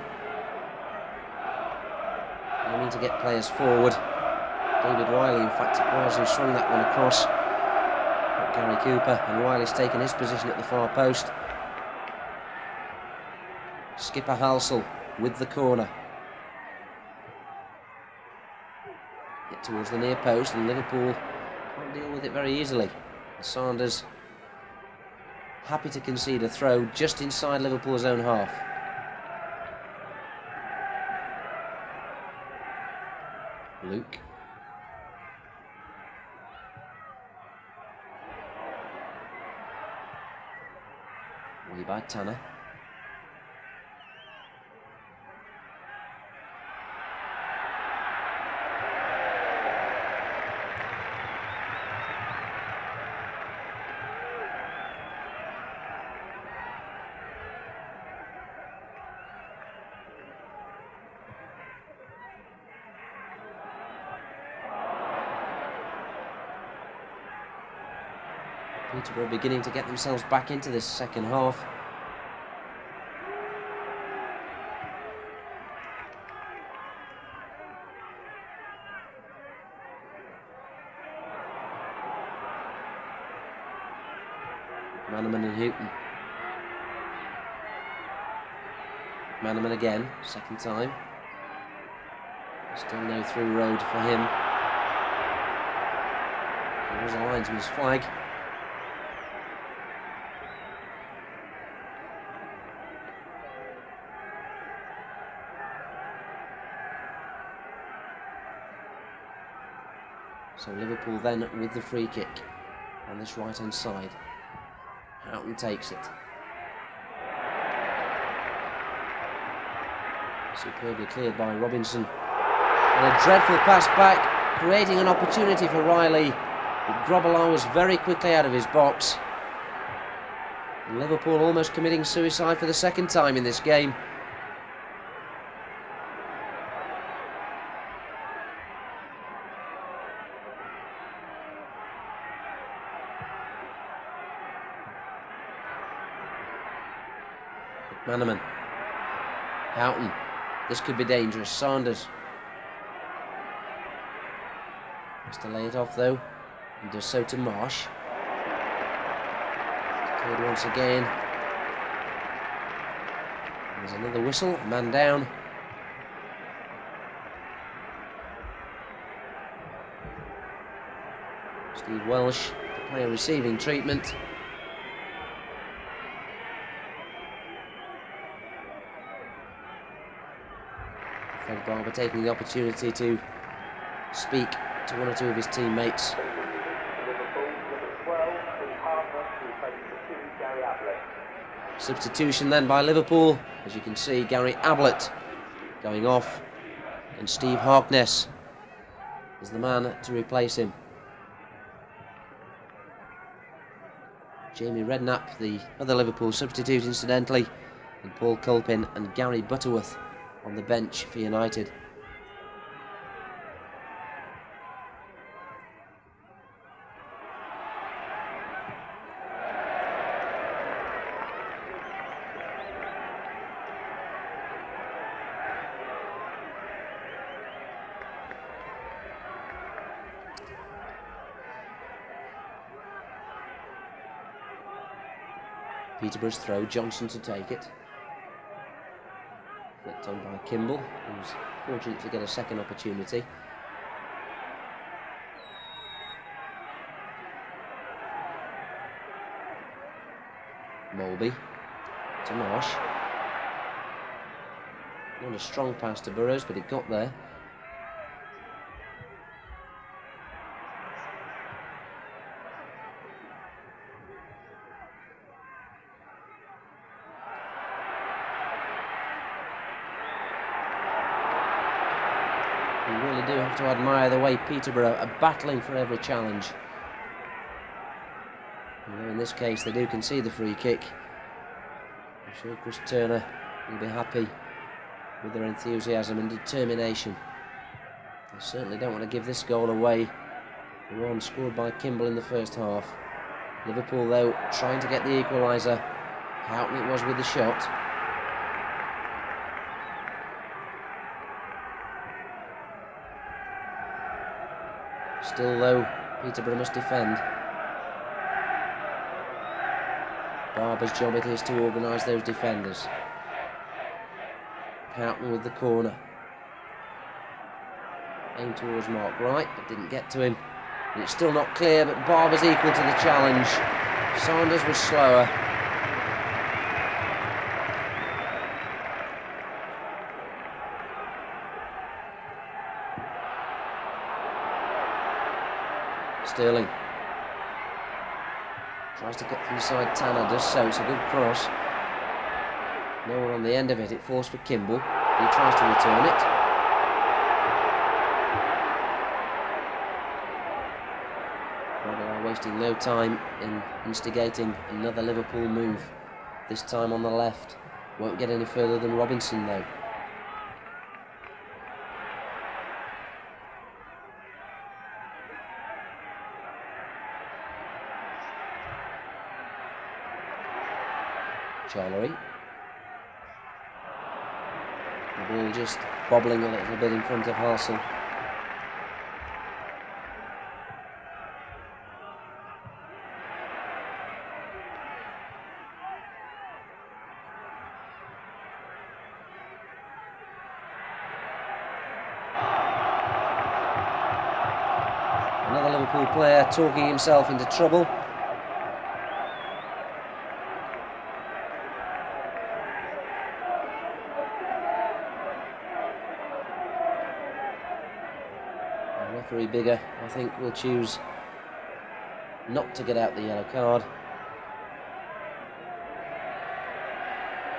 aiming to get players forward. David Riley, in fact, it was who swung that one across. But Garry Cooper, and Riley's taken his position at the far post. Skipper Halsell with the corner. Get towards the near post, and Liverpool can't deal with it very easily. Sanders happy to concede a throw just inside Liverpool's own half. Luke. Way by Tanner. Peterborough beginning to get themselves back into this second half. Bannerman and Houghton. Bannerman again, second time. Still no through road for him. There's a linesman's flag. So Liverpool then with the free kick on this right-hand side. Houghton takes it. Superbly cleared by Robinson. And a dreadful pass back, creating an opportunity for Riley. But Grobbelaar was very quickly out of his box. And Liverpool almost committing suicide for the second time in this game. Bannerman. Houghton. This could be dangerous. Sanders. Has to lay it off though. And does so to Marsh. Cleared once again. There's another whistle. Man down. Steve Welsh, the player receiving treatment. Fred Barber taking the opportunity to speak to one or two of his teammates. Substitution then by Liverpool. As you can see, Garry Ablett going off, and Steve Harkness is the man to replace him. Jamie Redknapp, the other Liverpool substitute incidentally, and Paul Culpin and Gary Butterworth on the bench for United. Peterborough's throw, Johnson to take it. Flicked on by Kimble, who's fortunate to get a second opportunity. Molby to Marsh. Not a strong pass to Burrows, but it got there. You really do have to admire the way Peterborough are battling for every challenge. Although in this case they do concede the free kick. I'm sure Chris Turner will be happy with their enthusiasm and determination. They certainly don't want to give this goal away. The one scored by Kimble in the first half. Liverpool though trying to get the equaliser. Houghton it was with the shot. Still though, Peterborough must defend. Barber's job it is to organise those defenders. Houghton with the corner. Aimed towards Mark Wright, but didn't get to him. And it's still not clear, but Barber's equal to the challenge. Sanders was slower. Sterling tries to cut inside. Tanner does so. It's a good cross. No one on the end of it. It falls for Kimble. He tries to return it. Rather are wasting no time in instigating another Liverpool move. This time on the left. Won't get any further than Robinson though. Charlery. The ball just bobbling a little bit in front of Harsel. Another Liverpool player talking himself into trouble. Referee Bigger, I think, will choose not to get out the yellow card.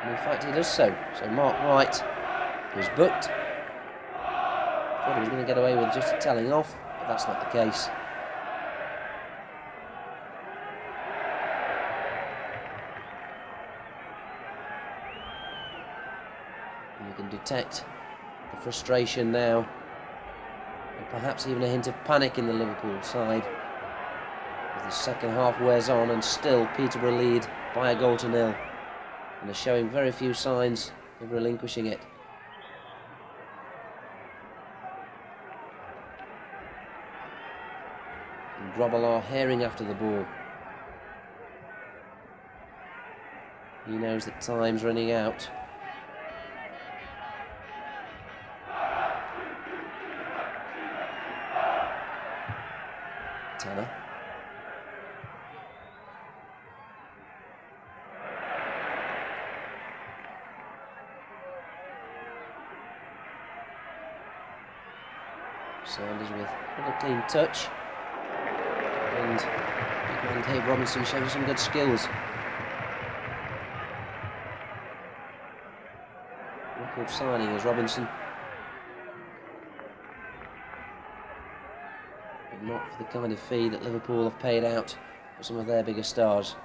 And in fact, he does so. So Mark Wright is booked. Thought he was going to get away with just a telling off, but that's not the case. And you can detect the frustration now. Perhaps even a hint of panic in the Liverpool side as the second half wears on, and still Peterborough lead by 1-0 and are showing very few signs of relinquishing it. And Grobbelaar herring after the ball. He knows that time's running out. Tanner. Sanders with another clean touch. And big man Dave Robinson showing some good skills. Record signing as Robinson. But not for the kind of fee that Liverpool have paid out for some of their bigger stars.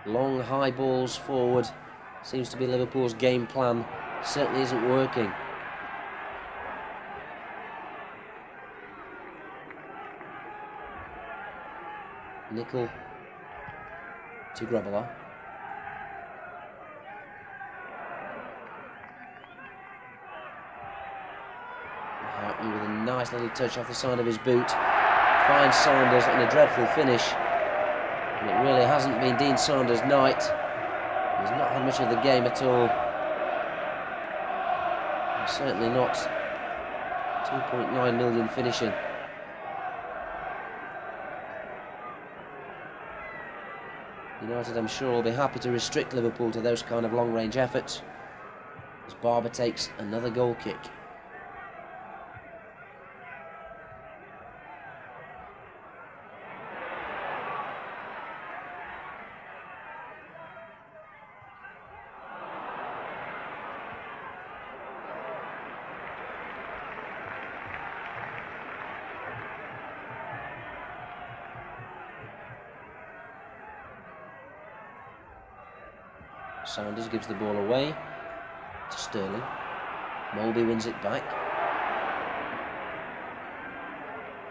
Long high balls forward seems to be Liverpool's game plan. Certainly isn't working. Nickel to Grubbelow. Houghton with a nice little touch off the side of his boot. Finds Sanders and a dreadful finish. And it really hasn't been Dean Sanders' night. He's not had much of the game at all. And certainly not 2.9 million finishing. United, I'm sure, will be happy to restrict Liverpool to those kind of long-range efforts as Barber takes another goal kick. Sanders gives the ball away to Sterling. Molby wins it back.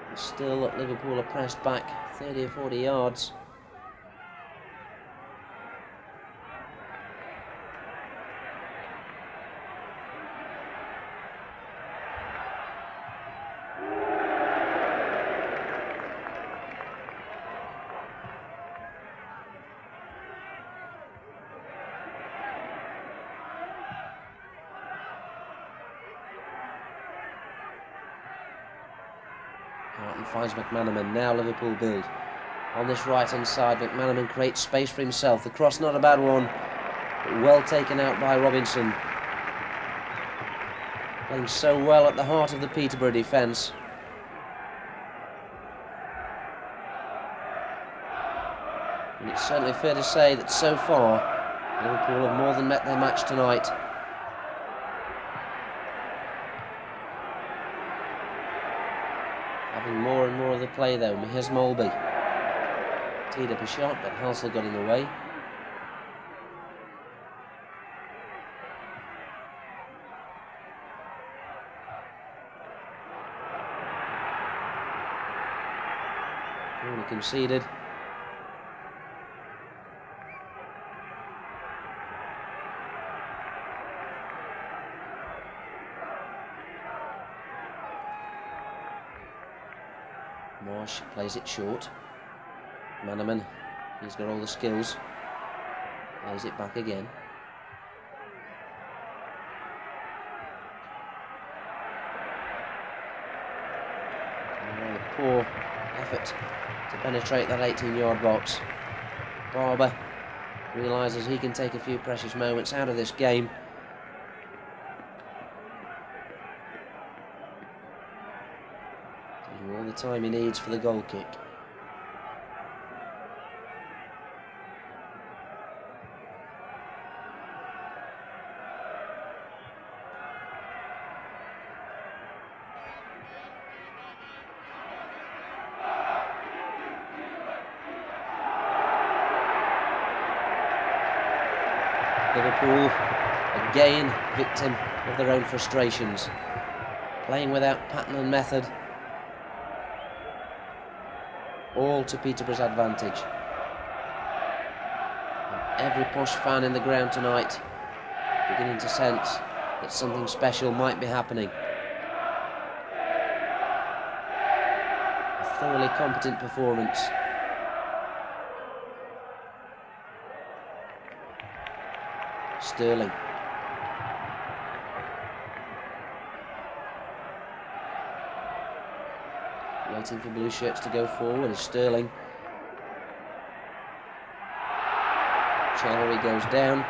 And still Liverpool are pressed back 30 or 40 yards. Houghton finds McManaman. Now Liverpool build. On this right-hand side, McManaman creates space for himself. The cross, not a bad one, but well taken out by Robinson. Playing so well at the heart of the Peterborough defence. And it's certainly fair to say that so far, Liverpool have more than met their match tonight. Having more and more of the play though. Here's Molby. Teed up a shot, but Halsell got in the way. Corner conceded. Posh plays it short. Manaman, he's got all the skills. Plays it back again. And a poor effort to penetrate that 18-yard box. Barber realises he can take a few precious moments out of this game. Taking all the time he needs for the goal kick. Liverpool, again, victim of their own frustrations. Playing without pattern and method. All to Peterborough's advantage. And every Posh fan in the ground tonight beginning to sense that something special might be happening. A thoroughly competent performance. Sterling. Waiting for blue shirts to go forward is Sterling. Charlery goes down.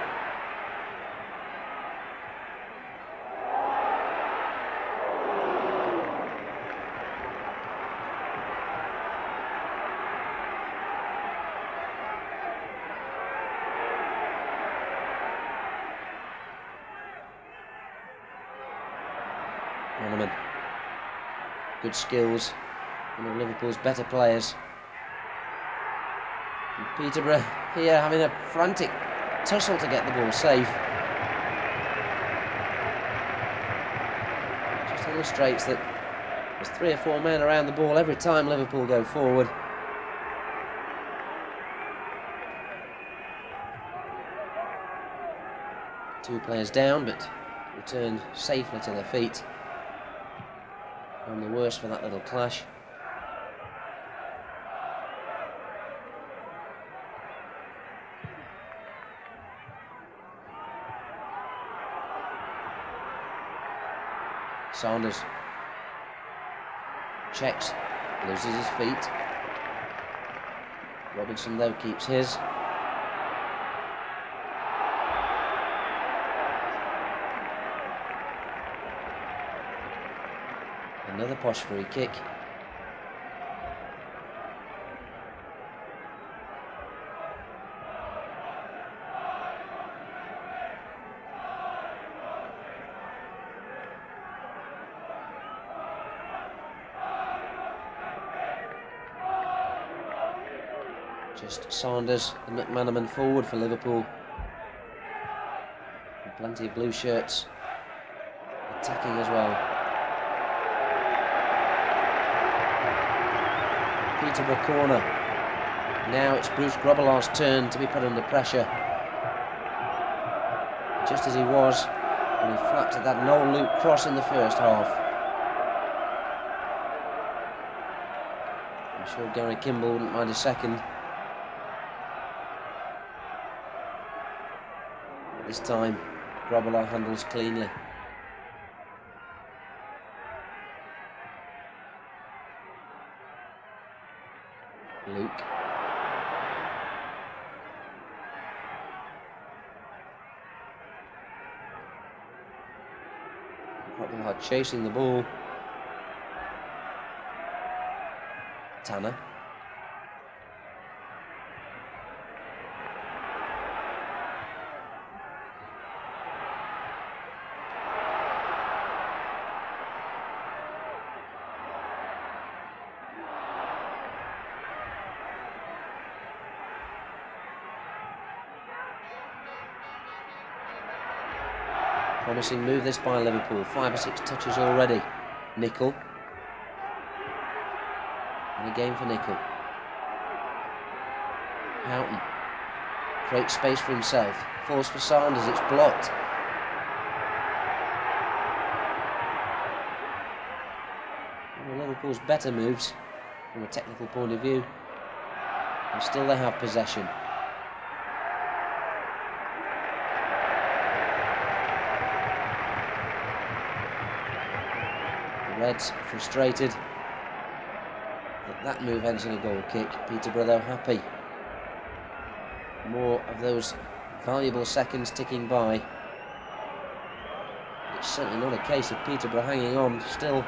Monument. Good skills. One of Liverpool's better players. And Peterborough here having a frantic tussle to get the ball safe. Just illustrates that there's 3 or 4 men around the ball every time Liverpool go forward. Two players down, but returned safely to their feet. And the worse for that little clash. Saunders checks, loses his feet. Robinson though keeps his. Another Posh free kick. Just Saunders and McManaman forward for Liverpool. And plenty of blue shirts attacking as well. Peterborough corner. Now it's Bruce Grobbelaar's turn to be put under pressure. Just as he was when he flapped at that Noel Luke cross in the first half. I'm sure Garry Kimble wouldn't mind a second. But this time, Grobbelaar handles cleanly. Luke. Grobbelaar chasing the ball. Tanner. Promising move this by Liverpool. 5 or 6 touches already. Nickel. And again for Nickel. Houghton. Creates space for himself. Falls for Saunders. It's blocked. One of Liverpool's better moves from a technical point of view. And still they have possession. Reds frustrated that move ends in a goal kick. Peterborough though happy. More of those valuable seconds ticking by. It's certainly not a case of Peterborough hanging on. Still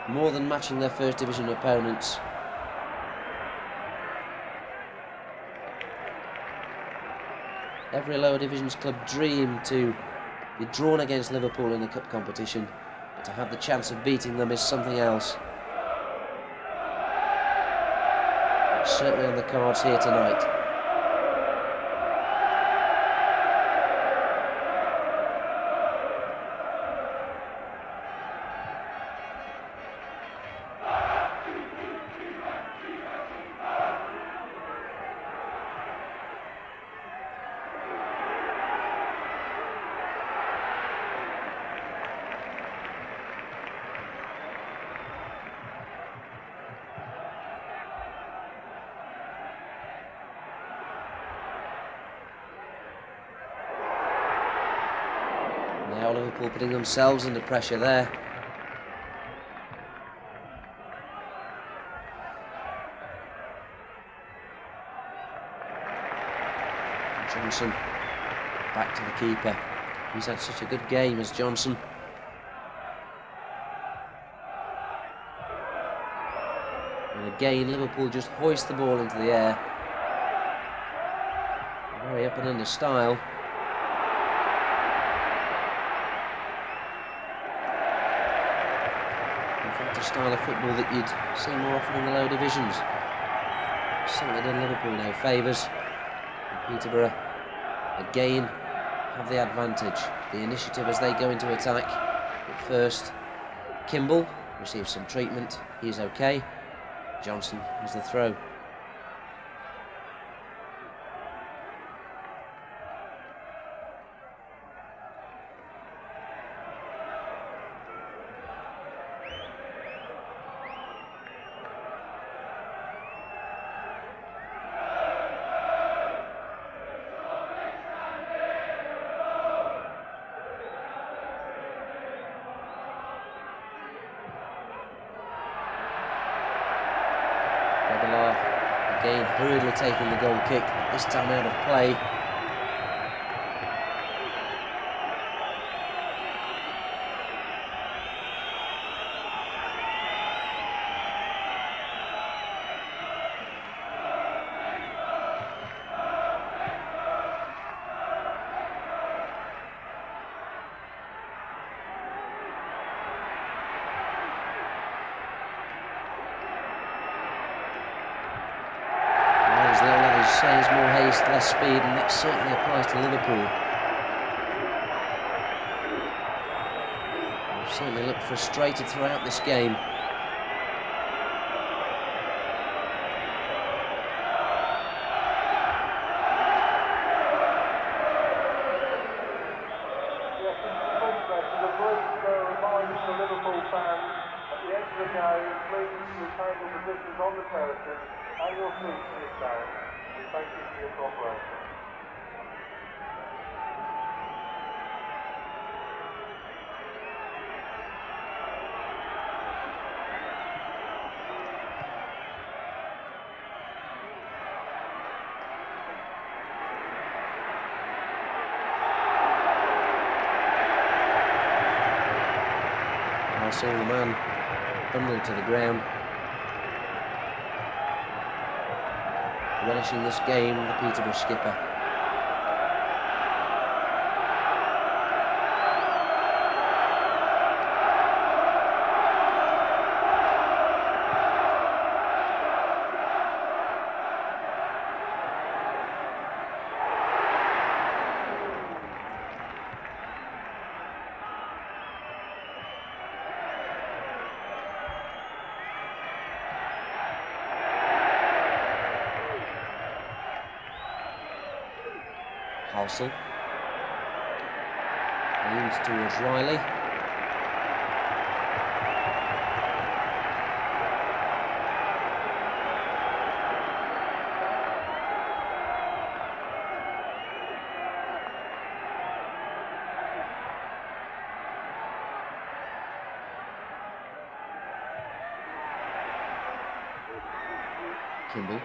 more than matching their first division opponents. Every lower divisions club dream to be drawn against Liverpool in the cup competition. To have the chance of beating them is something else. It's certainly on the cards here tonight. Now Liverpool putting themselves under pressure there. Johnson back to the keeper. He's had such a good game as Johnson. And again, Liverpool just hoist the ball into the air. Very up and under style. In fact, a style of football that you'd see more often in the lower divisions. Certainly done Liverpool no favours. Peterborough again have the advantage, the initiative as they go into attack. But first, Kimble receives some treatment. He is okay. Johnson has the throw. Again, hurriedly taking the goal kick, this time out of play. Says more haste, less speed, and that certainly applies to Liverpool. They've certainly looked frustrated throughout this game. Yes, the brief reminder to Liverpool fans at the end of the game, please retain your positions on the terraces and your seats in the stand. Thank you for your cooperation. I saw the man bundled to the ground. Relishing this game, the Peterborough skipper. Halsell leans towards Riley. Kimble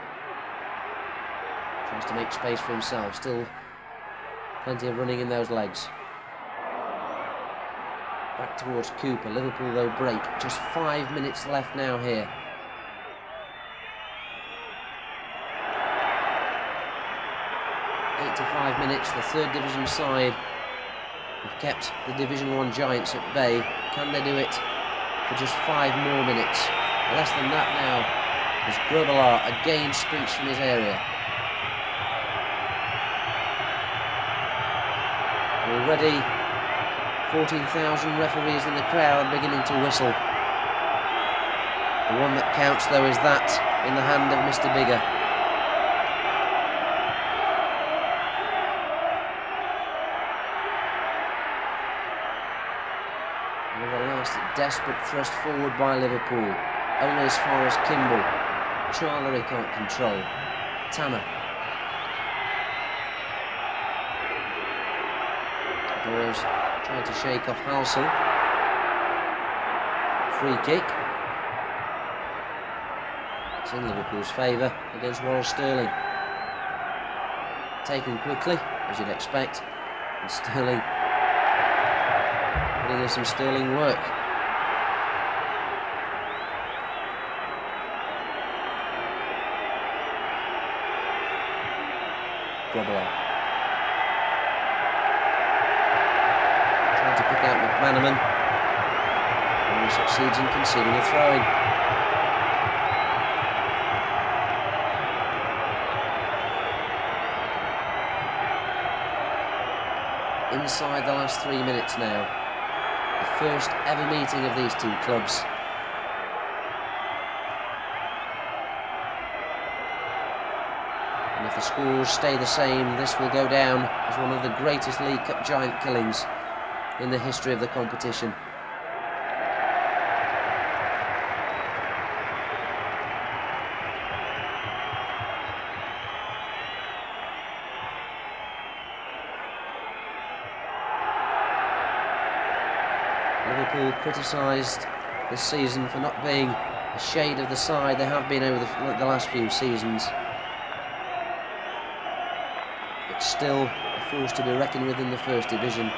tries to make space for himself, still plenty of running in those legs. Back towards Cooper. Liverpool though break. Just 5 minutes left now here. To 5 minutes, the third division side have kept the Division 1 giants at bay. Can they do it for just 5 more minutes? Less than that now, as Rumbelows again sprints from his area. Already 14,000 referees in the crowd beginning to whistle. The one that counts though is that in the hand of Mr. Bigger. Another last desperate thrust forward by Liverpool. Only as far as Kimble. Charlery can't control. Tanner. Burrows trying to shake off Halsell. Free kick. It's in Liverpool's favour against Warren Sterling. taken quickly, as you'd expect, and Sterling putting in some sterling work. Rumbelows trying to pick out McManaman, and he succeeds in conceding a throw-in. Inside the last 3 minutes now, the first ever meeting of these two clubs. And if the scores stay the same, this will go down as one of the greatest League Cup giant killings in the history of the competition. Liverpool criticised this season for not being a shade of the side they have been over the last few seasons. But still a force to be reckoned with in the First Division.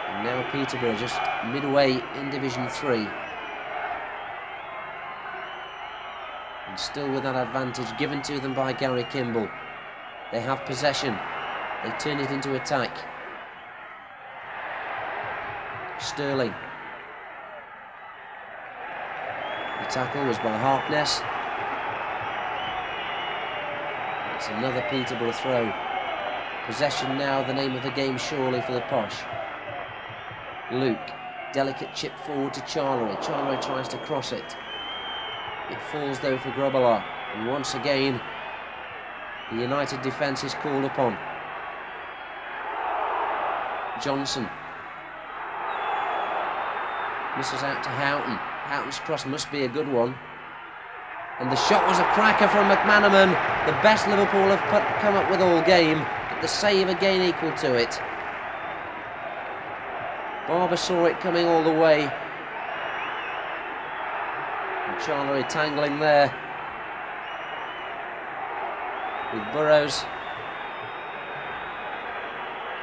And now Peterborough just midway in Division 3. And still with that advantage given to them by Garry Kimble. They have possession. They turn it into attack. Sterling. The tackle was by Harkness. It's another Peterborough throw. Possession now, the name of the game surely for the Posh. Luke, delicate chip forward to Charlery. Charlery tries to cross it. It falls though for Rumbelows, and once again the United defence is called upon. Johnson misses out to Houghton. Houghton's cross must be a good one, and the shot was a cracker from McManaman. The best Liverpool have come up with all game, but the save again equal to it. Barber saw it coming all the way. Charlery tangling there with Burrows.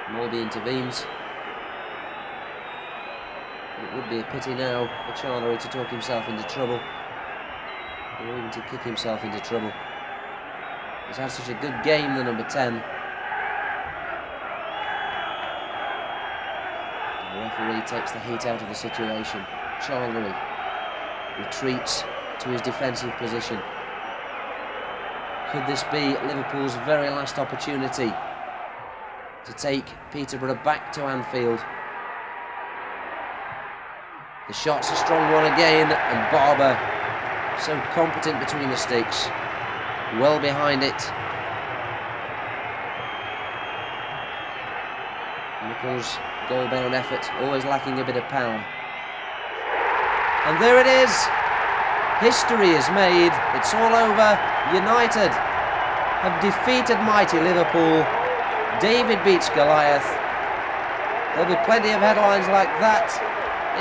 Morby intervenes. It would be a pity now for Charlery to talk himself into trouble, or even to kick himself into trouble. He's had such a good game, the number 10. The referee takes the heat out of the situation. Charlery retreats to his defensive position. Could this be Liverpool's very last opportunity to take Peterborough back to Anfield? The shot's a strong one again, and Barber so competent between the sticks, well behind it. Nichols' goal-bound effort, always lacking a bit of power. And there it is. History is made. It's all over. United have defeated mighty Liverpool. David beats Goliath. There'll be plenty of headlines like that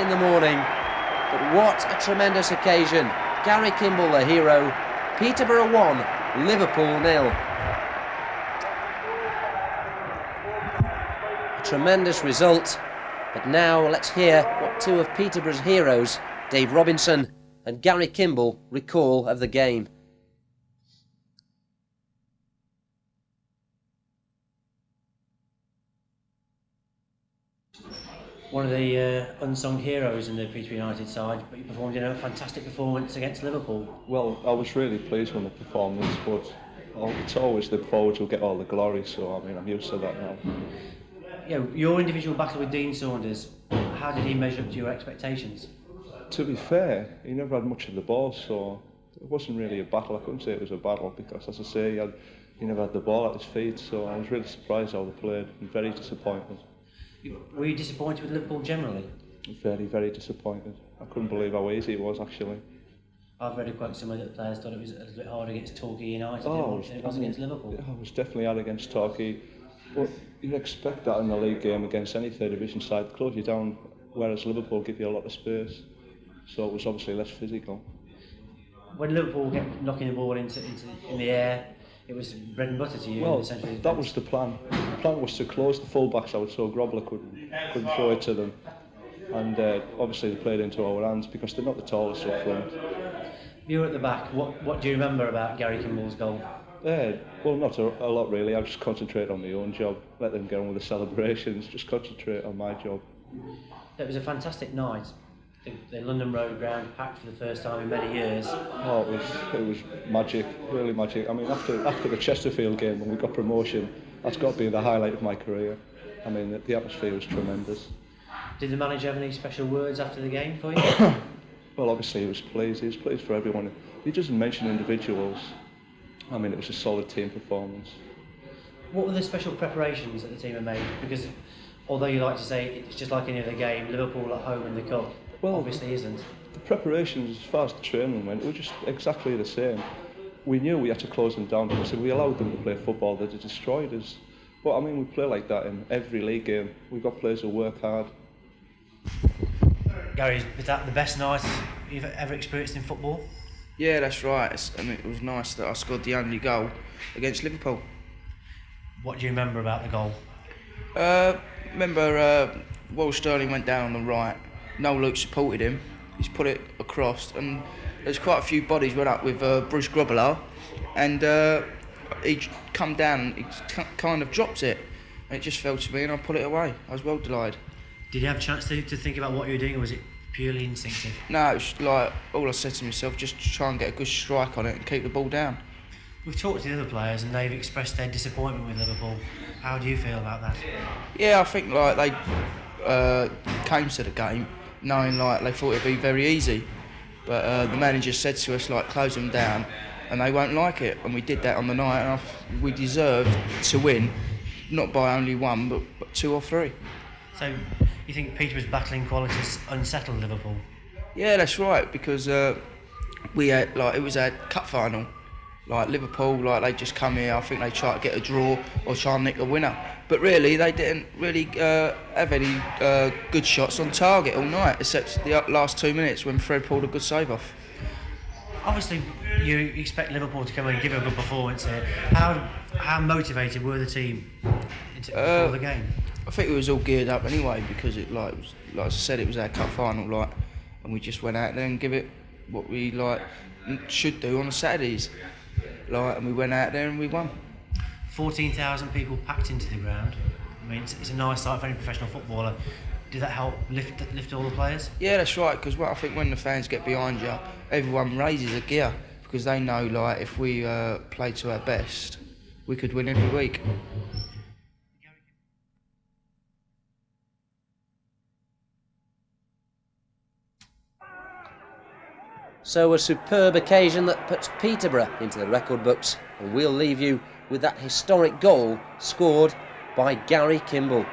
in the morning. But what a tremendous occasion. Garry Kimble the hero. Peterborough 1, Liverpool 0. A tremendous result. But now let's hear what two of Peterborough's heroes, Dave Robinson and Garry Kimble, recall of the game. One of the unsung heroes in the Peterborough United side, but you performed a fantastic performance against Liverpool. Well, I was really pleased with the performance, but it's always the forwards who get all the glory, so I mean, I'm used to that now. Yeah, your individual battle with Dean Saunders, how did he measure up to your expectations? To be fair, he never had much of the ball, so it wasn't really a battle. I couldn't say it was a battle because, as I say, he never had the ball at his feet, so I was really surprised how they played and very disappointed. Were you disappointed with Liverpool generally? Very, very disappointed. I couldn't believe how easy it was, actually. I've read quite some of the players thought it was a little bit hard against Torquay United than it was against Liverpool. Yeah, I was definitely hard against Torquay, but you'd expect that in the league game against any third division side. Close you down, whereas Liverpool give you a lot of space. so it was obviously less physical. When Liverpool get knocking the ball in the air, it was bread and butter to you. Well, essentially. that was the plan. The plan was to close the full-backs out so Grobbler couldn't throw it to them. And obviously they played into our hands because they're not the tallest up front. You were at the back. What do you remember about Garry Kimble's goal? Well, not a lot really. I just concentrate on my own job, let them get on with the celebrations, just concentrate on my job. It was a fantastic night. The London Road ground packed for the first time in many years. Oh, it was magic, really magic. I mean, after the Chesterfield game when we got promotion, that's got to be the highlight of my career. I mean, the atmosphere was tremendous. Did the manager have any special words after the game for you? Well, obviously he was pleased. He was pleased for everyone. He doesn't mention individuals. I mean, it was a solid team performance. What were the special preparations that the team had made? Because although you like to say it's just like any other game, Liverpool at home in the Cup obviously isn't. The preparations, as far as the training went, were just exactly the same. We knew we had to close them down because if we allowed them to play football, they'd have destroyed us. But I mean, we play like that in every league game. We've got players who work hard. Gary, was that the best night you've ever experienced in football? Yeah, that's right. It was nice that I scored the only goal against Liverpool. What do you remember about the goal? Remember, Will Sterling went down on the right. Noel Luke supported him. He's put it across, and there's quite a few bodies went up with Bruce Grobbler, and he come down and he kind of dropped it, and it just fell to me, and I put it away. I was well delighted. Did you have a chance to think about what you were doing, or was it purely instinctive? No, it was like all I said to myself, just try and get a good strike on it and keep the ball down. We've talked to the other players and they've expressed their disappointment with Liverpool. How do you feel about that? Yeah, I think like they came to the game knowing like they thought it'd be very easy, but the manager said to us like close them down, and they won't like it, and we did that on the night, and we deserved to win, not by only one but 2 or 3. So you think Peterborough's battling qualities unsettled Liverpool? Yeah, that's right, because we had it was our cup final. Like Liverpool, like they just come here. I think they try to get a draw or try and nick a winner, but really they didn't really have any good shots on target all night, except the last 2 minutes when Fred pulled a good save off. Obviously, you expect Liverpool to come in and give a good performance here. How motivated were the team before the game? I think it was all geared up anyway because it like I said, it was our cup final, and we just went out there and give it what we should do on the Saturdays. And we went out there and we won. 14,000 people packed into the ground. I mean, it's a nice sight for any professional footballer. Did that help lift all the players? Yeah, that's right, because I think when the fans get behind you, everyone raises a gear because they know if we play to our best, we could win every week. So a superb occasion that puts Peterborough into the record books, and we'll leave you with that historic goal scored by Garry Kimble.